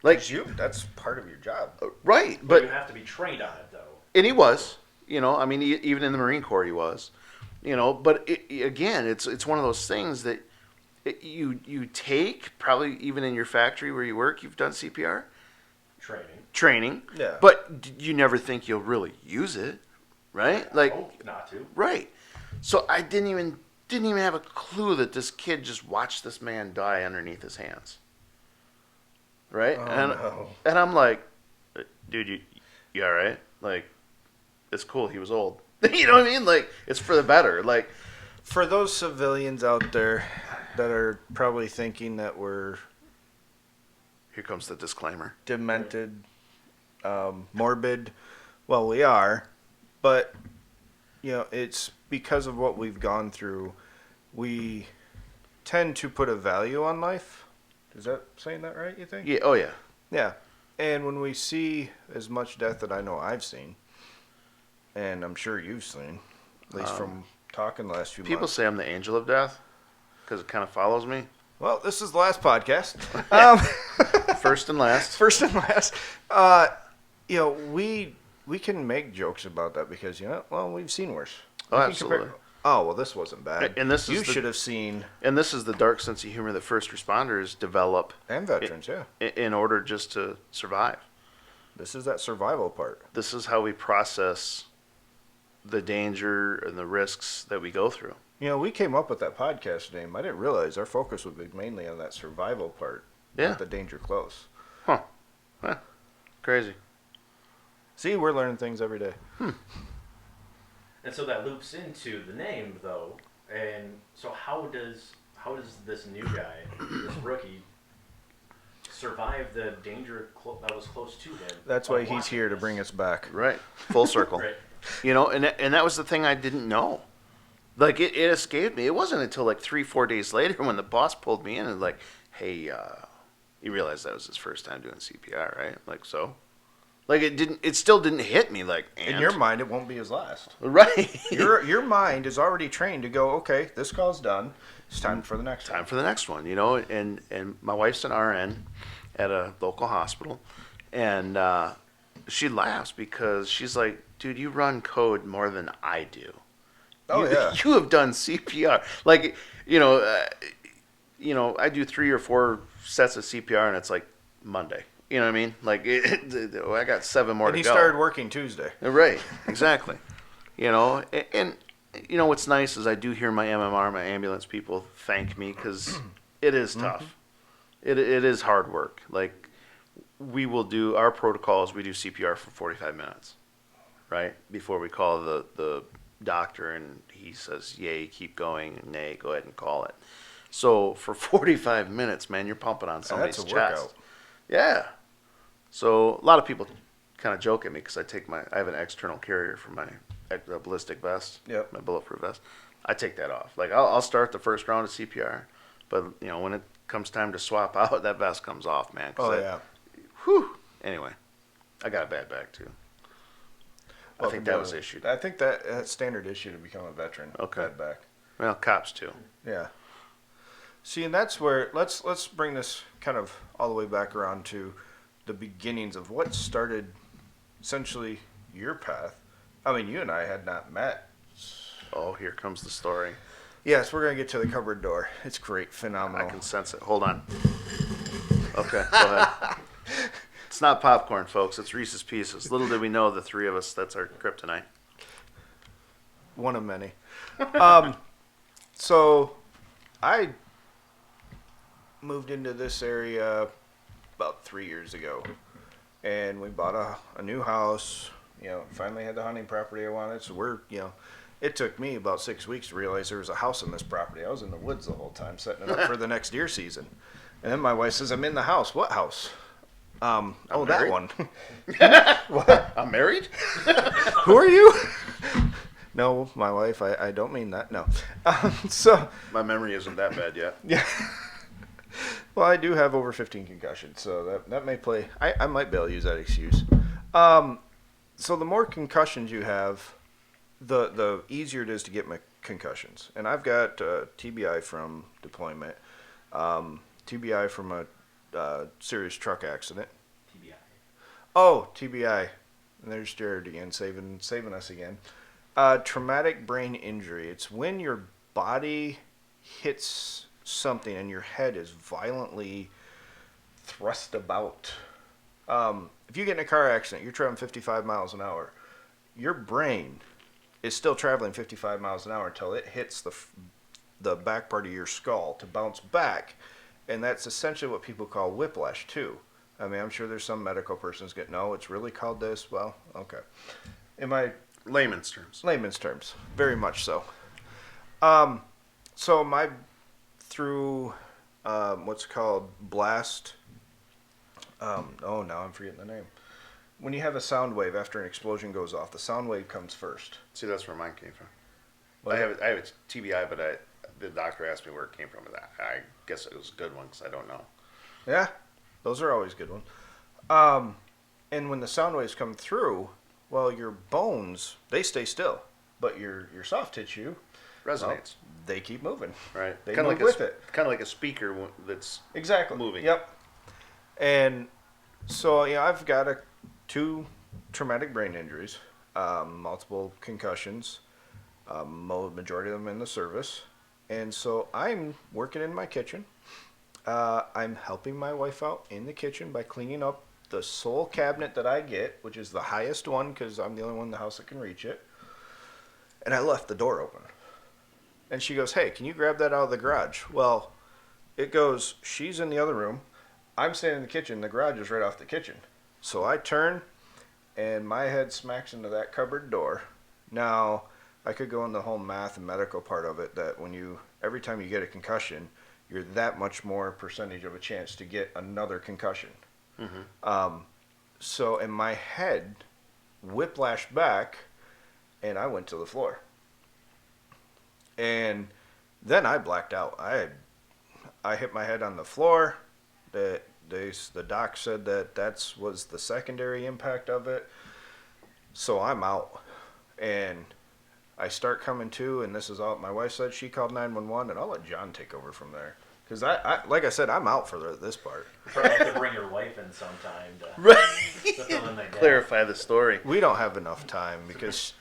Speaker 2: Like,
Speaker 3: That's part of your job.
Speaker 2: right,
Speaker 1: But
Speaker 2: but
Speaker 1: you have to be trained on it, though.
Speaker 2: and he was, you know, I mean, even in the Marine Corps, he was, you know. But again, it's one of those things that you take, probably even in your factory where you work, you've done CPR training,
Speaker 3: Yeah.
Speaker 2: but you never think you'll really use it, right? Like,
Speaker 1: Hope not to.
Speaker 2: right. So I didn't even have a clue that this kid just watched this man die underneath his hands. Right?
Speaker 3: Oh,
Speaker 2: and
Speaker 3: no.
Speaker 2: and I'm like, dude, you all right? Like, it's cool. He was old. You know what I mean? Like, it's for the better. Like,
Speaker 3: For those civilians out there that are probably thinking that we're
Speaker 2: here comes the disclaimer.
Speaker 3: demented, morbid, well, we are, but, you know, it's because of what we've gone through. We tend to put a value on life. Is that saying that right, you think?
Speaker 2: Yeah. Oh yeah.
Speaker 3: Yeah. And when we see as much death that I know I've seen, and I'm sure you've seen, at least from talking the last few
Speaker 2: People
Speaker 3: months.
Speaker 2: say I'm the angel of death because it kind of follows me.
Speaker 3: Well, this is the last podcast.
Speaker 2: First and last.
Speaker 3: First and last. You know, we can make jokes about that because, you know, well, we've seen worse.
Speaker 2: Oh,
Speaker 3: We can
Speaker 2: absolutely.
Speaker 3: Oh, well, this wasn't bad.
Speaker 2: And this is
Speaker 3: you
Speaker 2: the-
Speaker 3: should have seen,
Speaker 2: And this is the dark sense of humor that first responders develop
Speaker 3: and veterans, yeah.
Speaker 2: in order just to survive.
Speaker 3: This is that survival part.
Speaker 2: This is how we process the danger and the risks that we go through.
Speaker 3: You know, we came up with that podcast name. I didn't realize our focus would be mainly on that survival part,
Speaker 2: Yeah.
Speaker 3: not the danger close.
Speaker 2: Huh. Crazy.
Speaker 3: See, we're learning things every day.
Speaker 1: And so that loops into the name, though. And so how does this new guy, this rookie, survive the danger that was close to him?
Speaker 3: That's
Speaker 1: by
Speaker 3: why he's
Speaker 1: watching
Speaker 3: here to
Speaker 1: this?
Speaker 3: bring us back.
Speaker 2: Right. Full circle.
Speaker 1: Right.
Speaker 2: You know, and that was the thing I didn't know. Like, it escaped me. It wasn't until like 3-4 days later when the boss pulled me in and like, hey, you realize that was his first time doing CPR, right? Like, so? Like it still didn't hit me like,
Speaker 3: In your mind, it won't be his last.
Speaker 2: Right.
Speaker 3: Your mind is already trained to go, okay, this call's done. It's time for the next one.
Speaker 2: Time for the next one, and my wife's an RN at a local hospital, and she laughs because she's like, dude, you run code more than I do.
Speaker 3: Oh, yeah.
Speaker 2: You have done CPR. Like, I do 3 or 4 sets of CPR, and it's like Monday. You know what I mean? Like, I got 7 more
Speaker 3: And
Speaker 2: to
Speaker 3: he
Speaker 2: go.
Speaker 3: started working Tuesday.
Speaker 2: Right, exactly. And what's nice is I do hear my MMR, my ambulance people thank me because it is tough. It is hard work. Like, we will do our protocols. We do CPR for 45 minutes, right, before we call the doctor, and he says, yay, keep going, nay, go ahead and call it. So for 45 minutes, man, you're pumping on somebody's
Speaker 3: That's a
Speaker 2: chest.
Speaker 3: workout.
Speaker 2: Yeah. So a lot of people kind of joke at me because I have an external carrier for my ballistic vest,
Speaker 3: Yep.
Speaker 2: my bulletproof vest. I take that off. Like, I'll start the first round of CPR, but when it comes time to swap out, that vest comes off, man.
Speaker 3: Yeah.
Speaker 2: Whew. Anyway, I got a bad back too. I think that was issued.
Speaker 3: I think that's standard issue to become a veteran.
Speaker 2: Okay.
Speaker 3: Bad back.
Speaker 2: Well, cops too.
Speaker 3: Yeah. See, and that's where let's bring this kind of all the way back around to the beginnings of what started essentially your path. I mean, you and I had not met.
Speaker 2: Oh, here comes the story.
Speaker 3: Yes, we're gonna get to the cupboard door. It's great, phenomenal.
Speaker 2: I can sense it. Hold on. Okay, go ahead. It's not popcorn, folks. It's Reese's Pieces. Little did we know, the 3 of us, that's our kryptonite.
Speaker 3: One of many. So I moved into this area about 3 years ago, and we bought a new house. Finally had the hunting property I wanted. So it took me about 6 weeks to realize there was a house on this property. I was in the woods the whole time setting it up for the next deer season. And then my wife says, I'm in the house. What house? That
Speaker 2: married.
Speaker 3: one.
Speaker 2: What? I'm married?
Speaker 3: Who are you? No, my wife. I don't mean that. No. So
Speaker 2: My memory isn't that bad yet.
Speaker 3: yeah. Well, I do have over 15 concussions, so that may play. I might be able to use that excuse. So the more concussions you have, the easier it is to get my concussions. And I've got TBI from deployment, TBI from a serious truck accident.
Speaker 1: TBI.
Speaker 3: Oh, TBI. And there's Jerrod again, saving us again. Traumatic brain injury. It's when your body hits something and your head is violently thrust about. If you get in a car accident, you're traveling 55 miles an hour. Your brain is still traveling 55 miles an hour until it hits the back part of your skull to bounce back. And that's essentially what people call whiplash, too. I mean, I'm sure there's some medical persons get, no, it's really called this. Well, okay.
Speaker 2: Layman's terms.
Speaker 3: Layman's terms, very much so. So through what's called blast. Now I'm forgetting the name. When you have a sound wave after an explosion goes off, the sound wave comes first.
Speaker 2: See, that's where mine came from.
Speaker 3: What?
Speaker 2: I have a TBI, but the doctor asked me where it came from. I guess it was a good one because I don't know.
Speaker 3: Yeah, those are always good ones. And when the sound waves come through, well, your bones, they stay still, but your soft tissue
Speaker 2: Resonates.
Speaker 3: well, they keep moving.
Speaker 2: Right.
Speaker 3: They
Speaker 2: Kinda
Speaker 3: move
Speaker 2: like
Speaker 3: with it.
Speaker 2: Kind of like a speaker that's
Speaker 3: Exactly.
Speaker 2: moving.
Speaker 3: Yep. And so, I've got 2 traumatic brain injuries, multiple concussions, majority of them in the service. And so I'm working in my kitchen. I'm helping my wife out in the kitchen by cleaning up the sole cabinet that I get, which is the highest one because I'm the only one in the house that can reach it. And I left the door open. And she goes, hey, can you grab that out of the garage? Well, it goes, she's in the other room. I'm standing in the kitchen. The garage is right off the kitchen. So I turn, and my head smacks into that cupboard door. Now, I could go into the whole math and medical part of it, that every time you get a concussion, you're that much more percentage of a chance to get another concussion. Mm-hmm. So, in my head, whiplashed back, and I went to the floor. And then I blacked out. I hit my head on the floor. The
Speaker 4: the doc said that was the secondary impact of it. So I'm out, and I start coming to, and this is all my wife said. She called 911, and I'll let John take over from there. Because I like I said, I'm out for this part.
Speaker 1: You probably have to bring your wife in sometime to,
Speaker 2: Right.
Speaker 1: to fill in that gap.
Speaker 2: Clarify the story.
Speaker 4: We don't have enough time because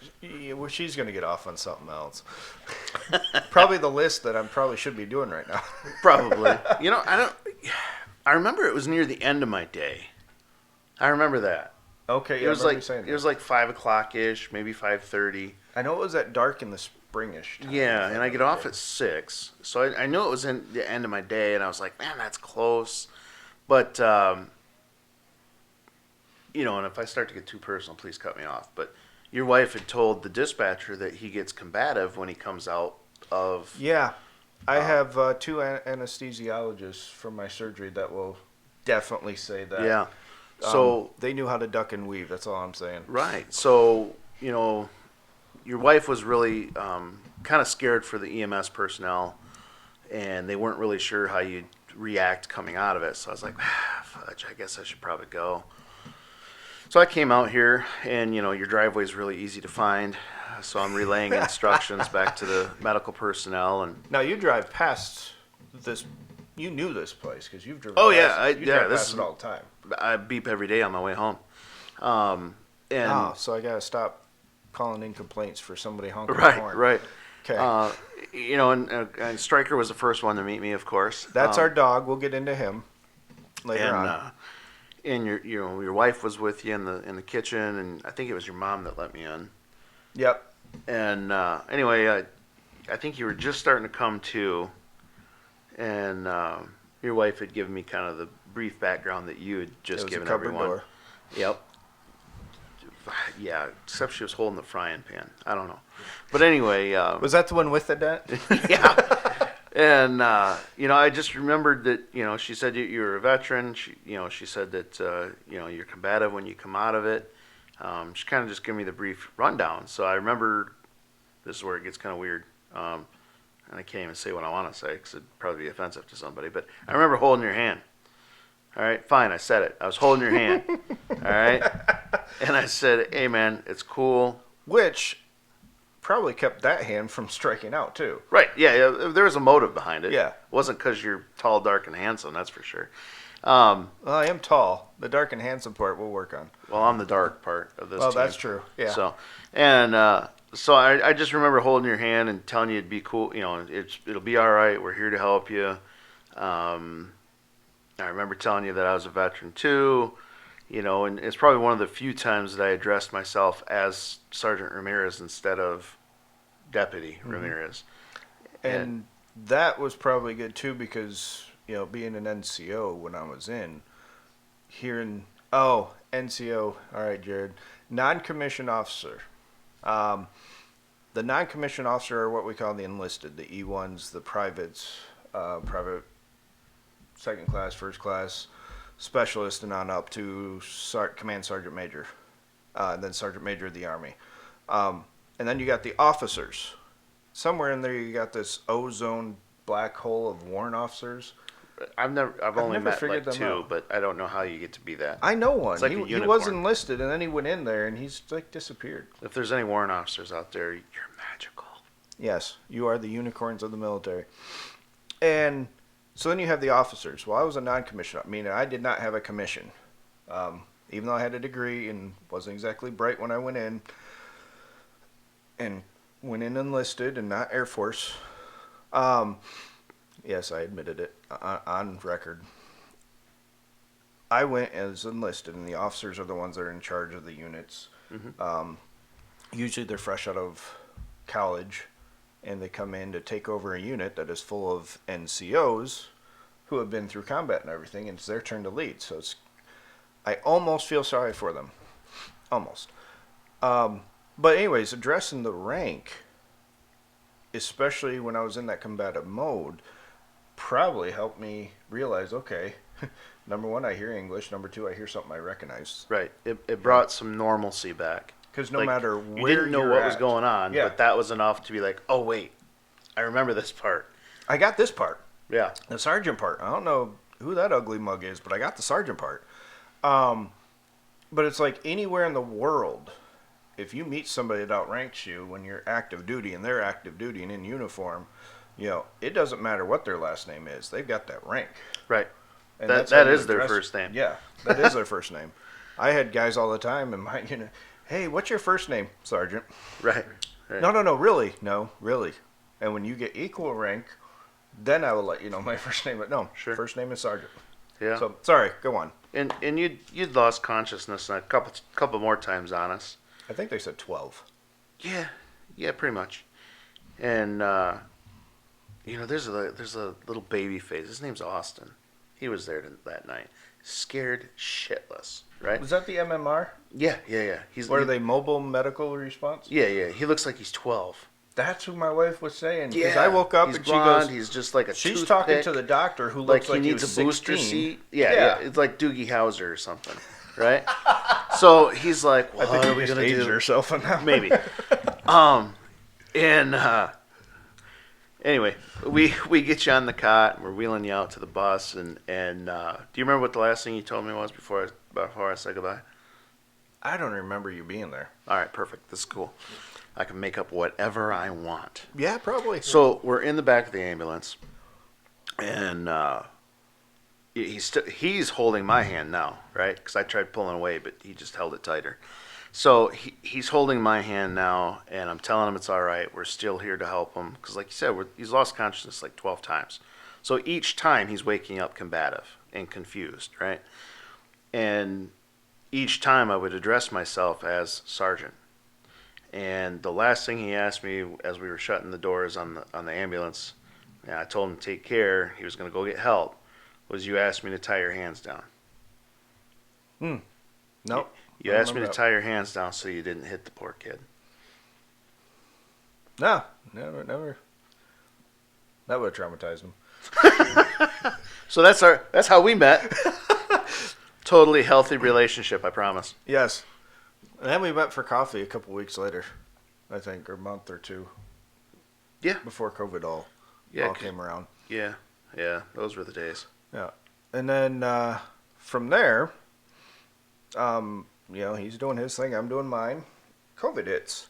Speaker 4: she's going to get off on something else. Probably the list that I probably should be doing right now.
Speaker 2: Probably. I remember it was near the end of my day. I remember that.
Speaker 4: Okay, yeah,
Speaker 2: It was
Speaker 4: I remember you
Speaker 2: like
Speaker 4: saying
Speaker 2: it was like 5:00-ish, maybe 5:30.
Speaker 4: I know it was at dark in the springish time.
Speaker 2: Yeah, and I get off at 6, so I knew it was in the end of my day, and I was like, man, that's close. But and if I start to get too personal, please cut me off. But your wife had told the dispatcher that he gets combative when he comes out of.
Speaker 4: Yeah, I have 2 anesthesiologists from my surgery that will definitely say that.
Speaker 2: Yeah. So
Speaker 4: they knew how to duck and weave. That's all I'm saying.
Speaker 2: right. So your wife was really kind of scared for the EMS personnel, and they weren't really sure how you'd react coming out of it. So I was like, fudge, I guess I should probably go. So I came out here, and your driveway is really easy to find. So I'm relaying instructions back to the medical personnel, and
Speaker 4: Now you drive past this. You knew this place because you've driven.
Speaker 2: Oh,
Speaker 4: past,
Speaker 2: yeah,
Speaker 4: you drive
Speaker 2: this
Speaker 4: past
Speaker 2: is-
Speaker 4: it all the time.
Speaker 2: I beep every day on my way home. And
Speaker 4: So I gotta stop calling in complaints for somebody honking the
Speaker 2: right,
Speaker 4: horn.
Speaker 2: right.
Speaker 4: Okay.
Speaker 2: And Stryker was the first one to meet me, of course.
Speaker 4: That's our dog. We'll get into him later on.
Speaker 2: And your wife was with you in the kitchen, and I think it was your mom that let me in.
Speaker 4: Yep.
Speaker 2: And anyway, I think you were just starting to come to, and your wife had given me kind of the brief background that you had
Speaker 4: It
Speaker 2: just
Speaker 4: was
Speaker 2: given
Speaker 4: a cupboard
Speaker 2: everyone.
Speaker 4: door.
Speaker 2: Yep. Yeah, except she was holding the frying pan. I don't know, but anyway.
Speaker 4: Was that the one with the dent?
Speaker 2: Yeah. And I just remembered that she said you were a veteran. She said that you're combative when you come out of it. She kind of just gave me the brief rundown. So I remember, this is where it gets kind of weird, and I can't even say what I want to say because it'd probably be offensive to somebody. But I remember holding your hand. All right, fine, I said it. I was holding your hand. All right, and I said, "Hey, man, it's cool."
Speaker 4: Which probably kept that hand from striking out too.
Speaker 2: Right, yeah, there was a motive behind it.
Speaker 4: Yeah.
Speaker 2: It wasn't because you're tall, dark, and handsome, that's for sure.
Speaker 4: Well, I am tall. The dark and handsome part we'll work on.
Speaker 2: Well, I'm the dark part of this
Speaker 4: Well,
Speaker 2: team.
Speaker 4: that's true. Yeah.
Speaker 2: So I just remember holding your hand and telling you it'd be cool. It'll be all right. We're here to help you. I remember telling you that I was a veteran too. And it's probably one of the few times that I addressed myself as Sergeant Ramirez instead of Deputy Ramirez.
Speaker 4: And that was probably good too because, being an NCO when I was NCO, all right, Jerrod, non-commissioned officer. The non-commissioned officer are what we call the enlisted, the E1s, the privates, private second class, first class, specialist, and on up to command sergeant major, and then sergeant major of the Army. And then you got the officers. Somewhere in there you got this ozone black hole of warrant officers.
Speaker 2: I've only
Speaker 4: never
Speaker 2: met
Speaker 4: figured
Speaker 2: like
Speaker 4: them
Speaker 2: 2,
Speaker 4: out.
Speaker 2: but I don't know how you get to be that.
Speaker 4: I know one.
Speaker 2: It's like a
Speaker 4: he was
Speaker 2: unicorn.
Speaker 4: enlisted, and then he went in there, and he's like disappeared.
Speaker 2: If there's any warrant officers out there, you're magical.
Speaker 4: Yes, you are the unicorns of the military. And so then you have the officers. Well, I was a non-commissioned. I mean, I did not have a commission. Even though I had a degree and wasn't exactly bright when I went in. And went in enlisted and not Air Force. Yes, I admitted it on record. I went as enlisted, and the officers are the ones that are in charge of the units.
Speaker 2: Mm-hmm.
Speaker 4: Usually they're fresh out of college, and they come in to take over a unit that is full of NCOs who have been through combat and everything, and it's their turn to lead. So I almost feel sorry for them. Almost. But anyways, addressing the rank, especially when I was in that combative mode, probably helped me realize, okay, number one, I hear English. Number two, I hear something I recognize.
Speaker 2: Right. It brought some normalcy back.
Speaker 4: Because no
Speaker 2: Like,
Speaker 4: matter
Speaker 2: you
Speaker 4: where
Speaker 2: didn't know
Speaker 4: you're
Speaker 2: what was
Speaker 4: at,
Speaker 2: going on,
Speaker 4: Yeah.
Speaker 2: but that was enough to be like, oh wait, I remember this part.
Speaker 4: I got this part.
Speaker 2: Yeah.
Speaker 4: The sergeant part. I don't know who that ugly mug is, but I got the sergeant part. But it's like anywhere in the world, if you meet somebody that outranks you when you're active duty and they're active duty and in uniform, it doesn't matter what their last name is. They've got that rank.
Speaker 2: Right.
Speaker 4: And
Speaker 2: That
Speaker 4: how you
Speaker 2: is their
Speaker 4: address-
Speaker 2: first name.
Speaker 4: Yeah, that is their first name. I had guys all the time in my, hey, what's your first name, Sergeant?
Speaker 2: Right. Right.
Speaker 4: No, really. No, really. And when you get equal rank, then I will let you know my first name. But no,
Speaker 2: Sure.
Speaker 4: first name is Sergeant.
Speaker 2: Yeah.
Speaker 4: So, sorry, go on.
Speaker 2: And you'd lost consciousness a couple more times on us.
Speaker 4: I think they said 12.
Speaker 2: Yeah, pretty much. And there's a little baby face. His name's Austin. He was there that night, scared shitless. Right?
Speaker 4: Was that the MMR?
Speaker 2: Yeah.
Speaker 4: Or are they mobile medical response?
Speaker 2: Yeah. He looks like he's 12.
Speaker 4: That's what my wife was saying. Because
Speaker 2: Yeah.
Speaker 4: I woke up
Speaker 2: he's
Speaker 4: and
Speaker 2: blonde,
Speaker 4: she goes,
Speaker 2: he's just like a
Speaker 4: she's
Speaker 2: toothpick.
Speaker 4: talking to the doctor who looks like
Speaker 2: he
Speaker 4: he
Speaker 2: needs
Speaker 4: was
Speaker 2: a booster
Speaker 4: 16.
Speaker 2: seat. Yeah. It's like Doogie Howser or something, right? So he's like,
Speaker 4: I
Speaker 2: "What
Speaker 4: think
Speaker 2: are
Speaker 4: we
Speaker 2: we
Speaker 4: just
Speaker 2: gonna
Speaker 4: aged
Speaker 2: do?"
Speaker 4: herself on that.
Speaker 2: Maybe. Anyway, we get you on the cot and we're wheeling you out to the bus and do you remember what the last thing you told me was before I said goodbye?
Speaker 4: I don't remember you being there.
Speaker 2: All right, perfect. This is cool. I can make up whatever I want.
Speaker 4: Yeah, probably.
Speaker 2: So we're in the back of the ambulance, and he's holding my hand now, right? Because I tried pulling away, but he just held it tighter. So he's holding my hand now, and I'm telling him it's all right. We're still here to help him because, like you said, he's lost consciousness like 12 times. So each time he's waking up combative and confused, right? And each time I would address myself as Sergeant. And the last thing he asked me as we were shutting the doors on the ambulance, and I told him to take care, he was going to go get help, was you asked me to tie your hands down.
Speaker 4: Nope.
Speaker 2: You
Speaker 4: I
Speaker 2: asked me to
Speaker 4: remember
Speaker 2: tie your hands down so you didn't hit the poor kid.
Speaker 4: No, never. That would have traumatized him.
Speaker 2: So that's how we met. Totally healthy relationship, I promise.
Speaker 4: Yes. And then we went for coffee a couple weeks later, I think, or a month or two.
Speaker 2: Yeah.
Speaker 4: Before COVID all
Speaker 2: Yeah,
Speaker 4: came around.
Speaker 2: Yeah, those were the days.
Speaker 4: Yeah. And then from there, he's doing his thing, I'm doing mine. COVID hits.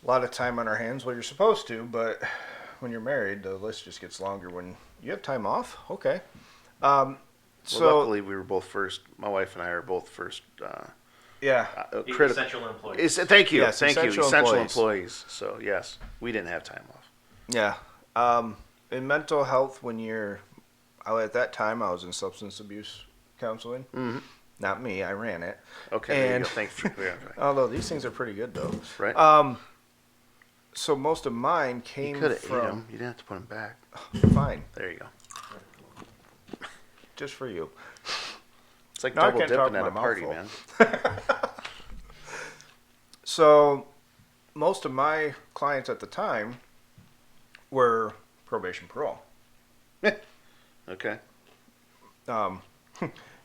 Speaker 4: A lot of time on our hands, well, you're supposed to, but when you're married, the list just gets longer. When you have time off, okay.
Speaker 2: Well,
Speaker 4: So
Speaker 2: luckily we were both first. My wife and I are both first.
Speaker 4: yeah,
Speaker 2: Critical.
Speaker 1: Essential employees.
Speaker 2: Thank you.
Speaker 4: Yes,
Speaker 2: Thank you.
Speaker 4: essential
Speaker 2: Essential
Speaker 4: employees.
Speaker 2: employees. So yes, we didn't have time off.
Speaker 4: yeah. In mental health, at that time I was in substance abuse counseling.
Speaker 2: Mm-hmm.
Speaker 4: Not me, I ran it.
Speaker 2: Okay. There you
Speaker 4: And-
Speaker 2: go. Thanks for clearing.
Speaker 4: Although these things are pretty good though.
Speaker 2: Right.
Speaker 4: So most of mine
Speaker 2: You
Speaker 4: came
Speaker 2: could have ate
Speaker 4: from.
Speaker 2: them. You didn't have to put them back.
Speaker 4: Fine,
Speaker 2: There you go.
Speaker 4: just for you.
Speaker 2: It's like
Speaker 4: No, I
Speaker 2: double
Speaker 4: can't talk
Speaker 2: dipping at
Speaker 4: my
Speaker 2: a
Speaker 4: mouth
Speaker 2: party,
Speaker 4: full.
Speaker 2: man.
Speaker 4: So most of my clients at the time were probation parole.
Speaker 2: Okay.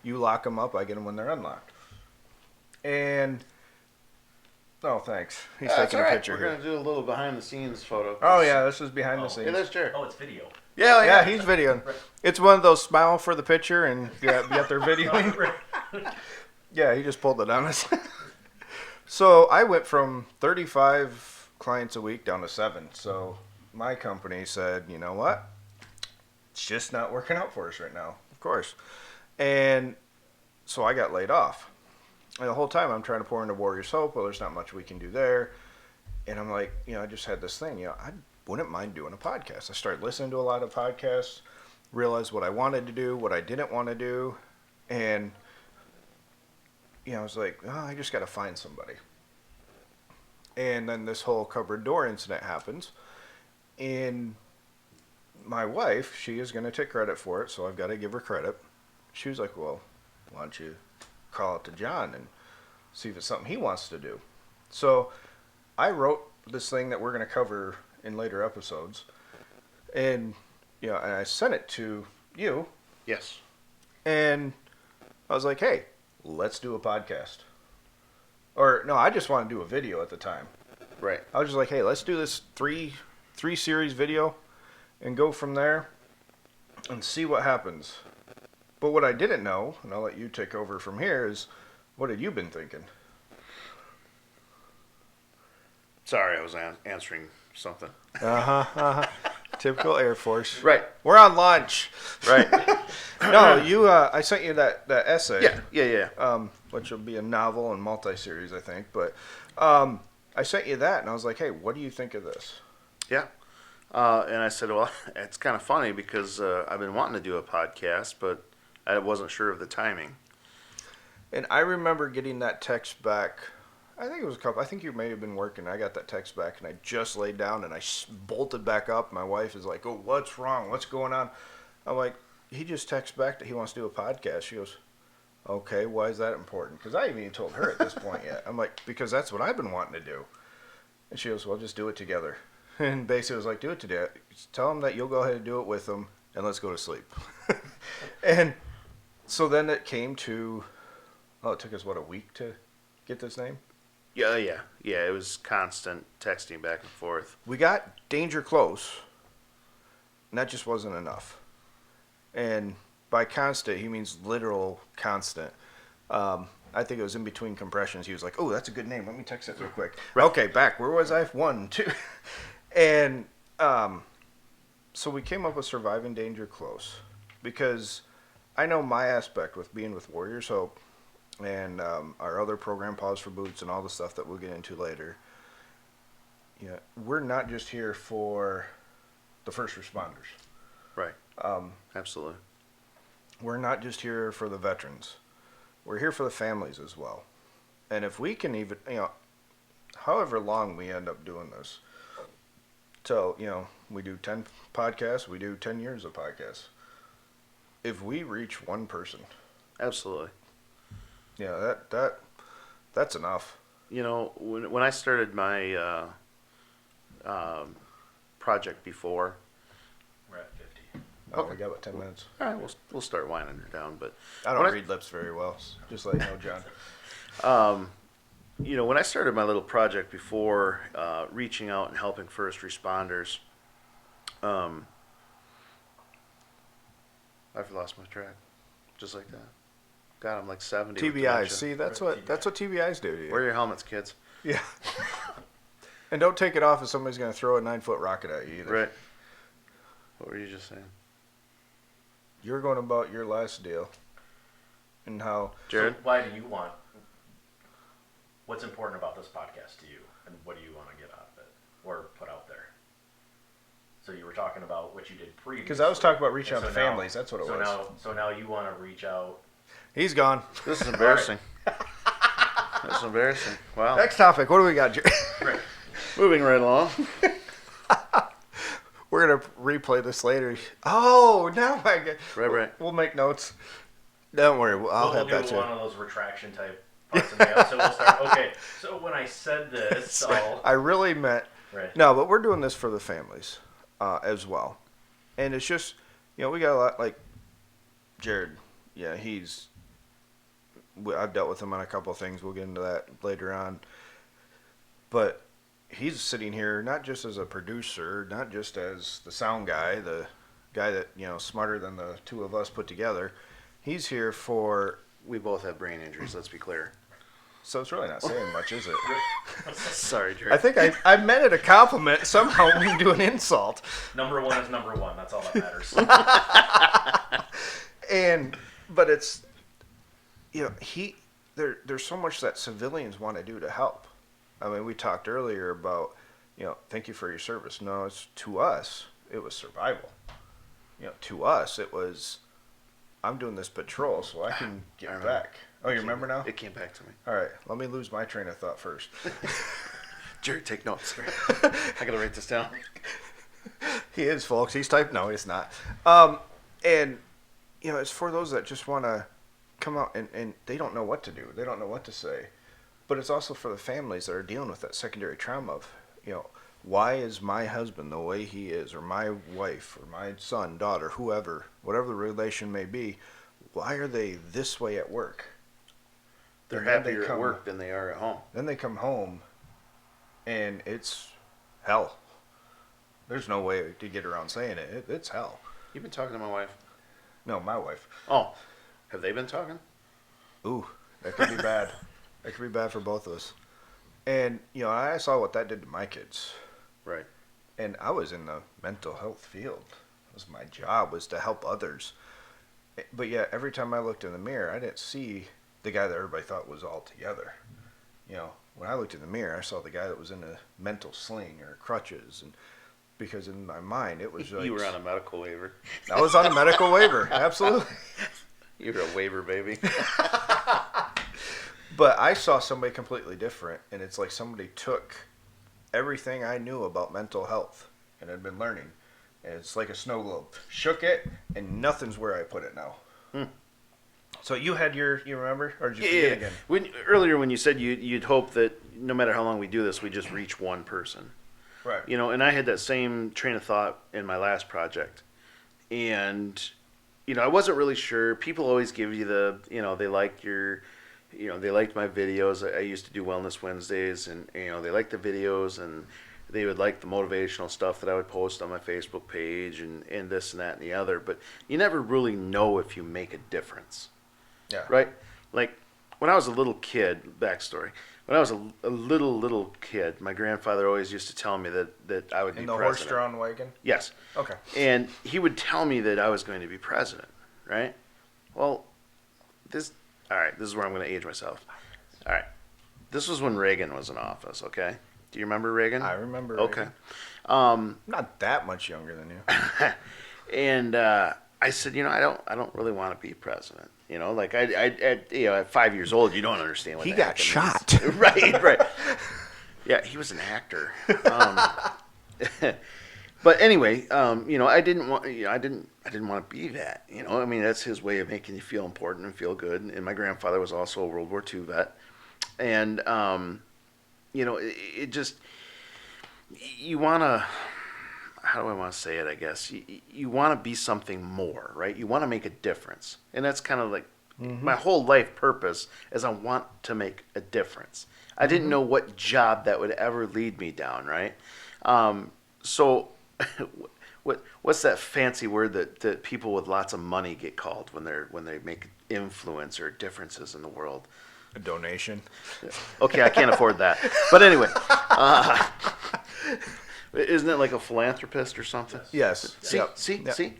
Speaker 4: You lock them up, I get them when they're unlocked. And oh, thanks. He's taking a picture
Speaker 2: We're
Speaker 4: here.
Speaker 2: gonna do a little behind the scenes photo.
Speaker 4: Oh yeah, this is behind the
Speaker 2: Hey,
Speaker 4: scenes.
Speaker 2: there's Jerrod.
Speaker 1: Oh, it's video.
Speaker 4: Yeah, he's videoing. It's one of those smile for the picture and be out there videoing. Yeah, he just pulled it on us. So I went from 35 clients a week down to 7. So my company said, you know what? It's just not working out for us right now, of course. And so I got laid off. And the whole time I'm trying to pour into Warrior Soap. Well, there's not much we can do there. And I'm like, I just had this thing, I wouldn't mind doing a podcast. I started listening to a lot of podcasts, realized what I wanted to do, what I didn't want to do. And, I was like, I just got to find somebody. And then this whole cupboard door incident happens. And my wife, she is going to take credit for it, so I've got to give her credit. She was like, well, why don't you call it to John and see if it's something he wants to do. So I wrote this thing that we're going to cover in later episodes. And, and I sent it to you.
Speaker 2: Yes.
Speaker 4: And I was like, hey, let's do a podcast. Or, no, I just want to do a video at the time.
Speaker 2: Right.
Speaker 4: I was just like, hey, let's do this three series video and go from there and see what happens. But what I didn't know, and I'll let you take over from here, is what had you been thinking?
Speaker 2: Sorry, I was answering something.
Speaker 4: Typical Air Force.
Speaker 2: Right.
Speaker 4: We're on lunch.
Speaker 2: Right.
Speaker 4: No, you. I sent you that essay.
Speaker 2: Yeah.
Speaker 4: Which will be a novel and multi-series, I think. But I sent you that, and I was like, hey, what do you think of this?
Speaker 2: Yeah. And I said, well, it's kind of funny because I've been wanting to do a podcast, but I wasn't sure of the timing.
Speaker 4: And I remember getting that text back. I think it was a couple. I think you may have been working. I got that text back, and I just laid down, and I bolted back up. My wife is like, oh, what's wrong? What's going on? I'm like, he just texted back that he wants to do a podcast. She goes, okay, why is that important? Because I haven't even told her at this point yet. I'm like, because that's what I've been wanting to do. And she goes, well, just do it together. And basically was like, do it today. Tell him that you'll go ahead and do it with him, and let's go to sleep. And so then it came to, it took us, a week to get this name?
Speaker 2: Yeah. It was constant texting back and forth.
Speaker 4: We got danger close, and that just wasn't enough. And by constant, he means literal constant. I think it was in between compressions. He was like, oh, that's a good name. Let me text that real quick. Right. Okay, back. Where was I? 1, 2. And so we came up with surviving danger close because I know my aspect with being with Warriors Hope and our other program, Pause for Boots, and all the stuff that we'll get into later. Yeah, we're not just here for the first responders.
Speaker 2: Right. Absolutely.
Speaker 4: We're not just here for the veterans. We're here for the families as well. And if we can even, however long we end up doing this, till, we do 10 podcasts, we do 10 years of podcasts. If we reach one person.
Speaker 2: Absolutely.
Speaker 4: Yeah, that's enough.
Speaker 2: When I started my project before.
Speaker 1: We're at 50.
Speaker 4: Oh, we got about 10 minutes.
Speaker 2: All right, we'll start winding her down. But
Speaker 4: I don't read lips very well, just like John.
Speaker 2: When I started my little project before, reaching out and helping first responders, I've lost my track, just like that. God, I'm like 70.
Speaker 4: TBIs. See, that's what TBIs do to you.
Speaker 2: Wear your helmets, kids.
Speaker 4: Yeah. And don't take it off if somebody's going to throw a 9-foot rocket at you either.
Speaker 2: Right. What were you just saying?
Speaker 4: You were going about your last deal and how.
Speaker 2: Jerrod?
Speaker 1: So why do you want? What's important about this podcast to you, and what do you want to get out of it or put out there? So you were talking about what you did previously.
Speaker 4: Because I was talking about reaching out to
Speaker 1: now,
Speaker 4: families. That's what it was.
Speaker 1: So now you want to reach out.
Speaker 4: He's gone.
Speaker 2: This is embarrassing. This is embarrassing. Wow.
Speaker 4: Next topic. What do we got, Jerry?
Speaker 1: Right.
Speaker 2: Moving right along.
Speaker 4: We're going to replay this later. Oh, now I get.
Speaker 2: Right.
Speaker 4: We'll make notes. Don't worry. I'll have that too.
Speaker 1: We'll do one of those retraction type parts of the episode. We'll start. Okay. So when I said this,
Speaker 4: I really meant.
Speaker 1: Right.
Speaker 4: No, but we're doing this for the families as well. And it's just, we got a lot, like Jerrod. Yeah, I've dealt with him on a couple of things. We'll get into that later on. But he's sitting here not just as a producer, not just as the sound guy, the guy that, smarter than the two of us put together. He's here for...
Speaker 2: We both have brain injuries, let's be clear.
Speaker 4: So it's really not saying much, is it?
Speaker 2: Sorry, Jerry.
Speaker 4: I think I meant it a compliment. Somehow we can do an insult.
Speaker 1: Number one is number one. That's all that matters.
Speaker 4: But it's, there's so much that civilians want to do to help. I mean, we talked earlier about, thank you for your service. No, it's to us, it was survival. To us, it was, I'm doing this patrol so I can get back. Oh, you remember now?
Speaker 2: It came back to me.
Speaker 4: All right, let me lose my train of thought first.
Speaker 2: Jerry, take notes. I gotta write this down.
Speaker 4: He is, folks. He's typed. No, he's not. And it's for those that just want to come out and they don't know what to do. They don't know what to say. But it's also for the families that are dealing with that secondary trauma of, why is my husband the way he is, or my wife, or my son, daughter, whoever, whatever the relation may be, why are they this way at work?
Speaker 2: They're happier at work than they are at home.
Speaker 4: Then they come home, and it's hell. There's no way to get around saying it. It's hell.
Speaker 2: You've been talking to my wife?
Speaker 4: No, my wife.
Speaker 2: Oh. Have they been talking?
Speaker 4: Ooh, that could be bad. That could be bad for both of us. And, I saw what that did to my kids.
Speaker 2: Right.
Speaker 4: And I was in the mental health field. It was my job, was to help others. But yet, every time I looked in the mirror, I didn't see the guy that everybody thought was all together. When I looked in the mirror, I saw the guy that was in a mental sling or crutches. And because in my mind, it was like...
Speaker 2: You were on a medical waiver.
Speaker 4: I was on a medical waiver, absolutely.
Speaker 2: You were a waiver baby.
Speaker 4: But I saw somebody completely different, and it's like somebody took everything I knew about mental health and had been learning, and it's like a snow globe. Shook it, and nothing's where I put it now. So you had you remember? Or did you forget again?
Speaker 2: Earlier when you said you'd hope that no matter how long we do this, we just reach one person.
Speaker 4: Right.
Speaker 2: And I had that same train of thought in my last project. And, I wasn't really sure. People always give you they like they liked my videos. I used to do Wellness Wednesdays, and, they liked the videos, and they would like the motivational stuff that I would post on my Facebook page, and this and that and the other. But you never really know if you make a difference.
Speaker 4: Yeah.
Speaker 2: Right? Like, when I was a little kid, backstory, when I was a little kid, my grandfather always used to tell me that I would be president.
Speaker 4: In the horse-drawn wagon?
Speaker 2: Yes.
Speaker 4: Okay.
Speaker 2: And he would tell me that I was going to be president, right? Well, this is where I'm going to age myself. All right. This was when Reagan was in office, okay? Do you remember Reagan?
Speaker 4: I remember
Speaker 2: Okay.
Speaker 4: Reagan. Not that much younger than you.
Speaker 2: And I said, I don't really want to be president. Like at 5 years old, you don't understand what
Speaker 4: he
Speaker 2: the
Speaker 4: got
Speaker 2: heck it
Speaker 4: shot.
Speaker 2: means. Right. Yeah, he was an actor. But anyway, I didn't want to be that. That's his way of making you feel important and feel good. And my grandfather was also a World War II vet, and it just, you want to. How do I want to say it? I guess you want to be something more, right? You want to make a difference, and that's kind of like my whole life purpose. Is I want to make a difference. I didn't know what job that would ever lead me down, right? So, what's that fancy word that people with lots of money get called when they make influence or differences in the world?
Speaker 4: A donation.
Speaker 2: Okay, I can't afford that. But anyway, isn't it like a philanthropist or something?
Speaker 4: Yes.
Speaker 2: See, see.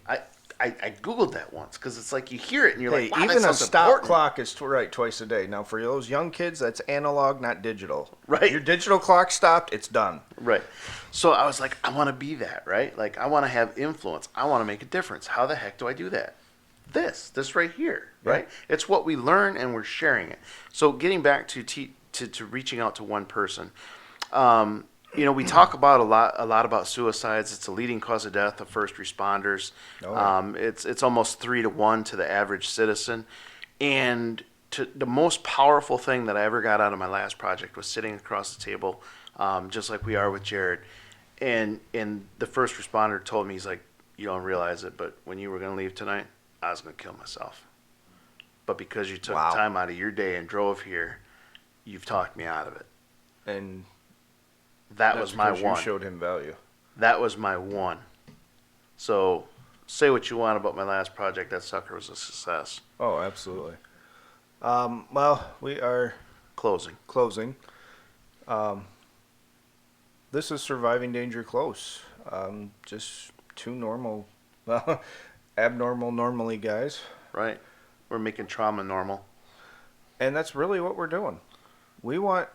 Speaker 2: I googled that once because it's like you hear it and you're like, wow,
Speaker 4: even
Speaker 2: that
Speaker 4: a
Speaker 2: sounds
Speaker 4: stop
Speaker 2: important.
Speaker 4: clock is right twice a day. Now, for those young kids, that's analog, not digital.
Speaker 2: Right.
Speaker 4: Your digital clock stopped, it's done.
Speaker 2: Right. So I was like, I want to be that, right? Like, I want to have influence. I want to make a difference. How the heck do I do that? This right here, right? Yeah. It's what we learn and we're sharing it. So getting back to reaching out to one person, we talk about a lot about suicides. It's a leading cause of death of first responders. Oh, yeah. It's almost 3 to 1 to the average citizen. And the most powerful thing that I ever got out of my last project was sitting across the table, just like we are with Jerrod. And the first responder told me, he's like, you don't realize it, but when you were going to leave tonight, I was going to kill myself. But because you took time out of your day and drove here, you've talked me out of it.
Speaker 4: And
Speaker 2: that was my one.
Speaker 4: You showed him value.
Speaker 2: That was my one. So say what you want about my last project. That sucker was a success.
Speaker 4: Oh, absolutely. Well, we are
Speaker 2: closing.
Speaker 4: This is Surviving Danger Close. Just two normal, abnormal, normally guys.
Speaker 2: Right. We're making trauma normal.
Speaker 4: And that's really what we're doing. We want,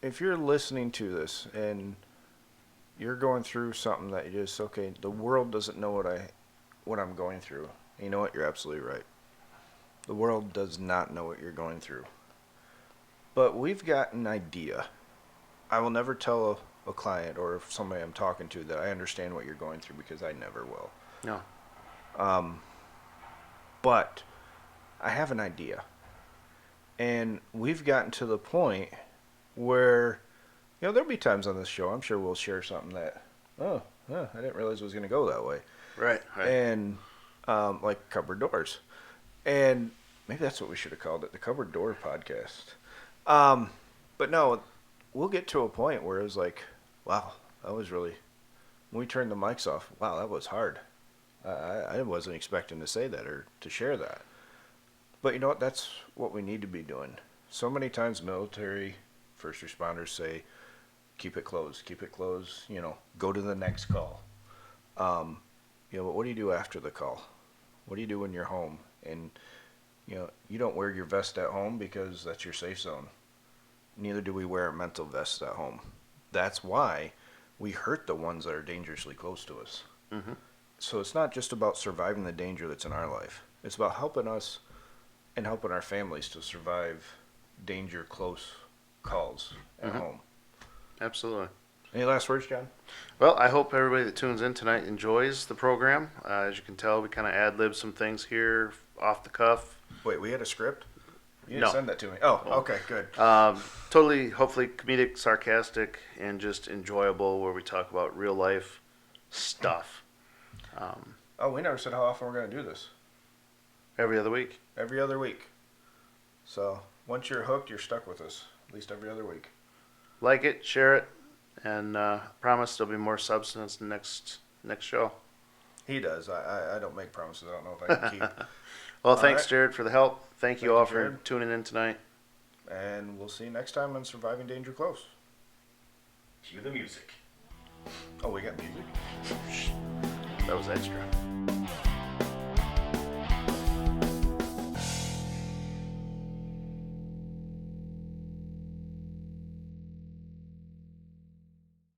Speaker 4: if you're listening to this and you're going through something that you just, okay, the world doesn't know what I'm going through. You know what? You're absolutely right. The world does not know what you're going through. But we've got an idea. I will never tell a client or somebody I'm talking to that I understand what you're going through, because I never will.
Speaker 2: No.
Speaker 4: But I have an idea. And we've gotten to the point where, there'll be times on this show, I'm sure we'll share something that, I didn't realize it was going to go that way.
Speaker 2: Right.
Speaker 4: And like cupboard doors. And maybe that's what we should have called it, the Cupboard Door Podcast. But no, we'll get to a point where it was like, wow, that was really, when we turned the mics off, wow, that was hard. I wasn't expecting to say that or to share that. But you know what? That's what we need to be doing. So many times military first responders say, keep it closed, go to the next call. But what do you do after the call? What do you do when you're home? And, you don't wear your vest at home because that's your safe zone. Neither do we wear a mental vest at home. That's why we hurt the ones that are dangerously close to us.
Speaker 2: Mm-hmm.
Speaker 4: So it's not just about surviving the danger that's in our life. It's about helping us and helping our families to survive danger close calls at home.
Speaker 2: Absolutely.
Speaker 4: Any last words, John?
Speaker 2: Well, I hope everybody that tunes in tonight enjoys the program. As you can tell, we kind of ad-lib some things here off the cuff.
Speaker 4: Wait, we had a script? You
Speaker 2: No.
Speaker 4: didn't send that to me. Oh, okay, good.
Speaker 2: Totally, hopefully comedic, sarcastic, and just enjoyable, where we talk about real life stuff.
Speaker 4: We never said how often we're going to do this.
Speaker 2: Every other week.
Speaker 4: Every other week. So once you're hooked, you're stuck with us. At least every other week.
Speaker 2: Like it, share it, and promise there'll be more substance next show.
Speaker 4: He does. I don't make promises I don't know if I can keep.
Speaker 2: Well,
Speaker 4: All
Speaker 2: thanks,
Speaker 4: right.
Speaker 2: Jerrod, for the help. Thank you
Speaker 4: Thank
Speaker 2: all
Speaker 4: you,
Speaker 2: for
Speaker 4: Jerrod.
Speaker 2: tuning in tonight.
Speaker 4: And we'll see you next time on Surviving Danger Close.
Speaker 1: Cue the music.
Speaker 4: Oh, we got music?
Speaker 2: That was extra.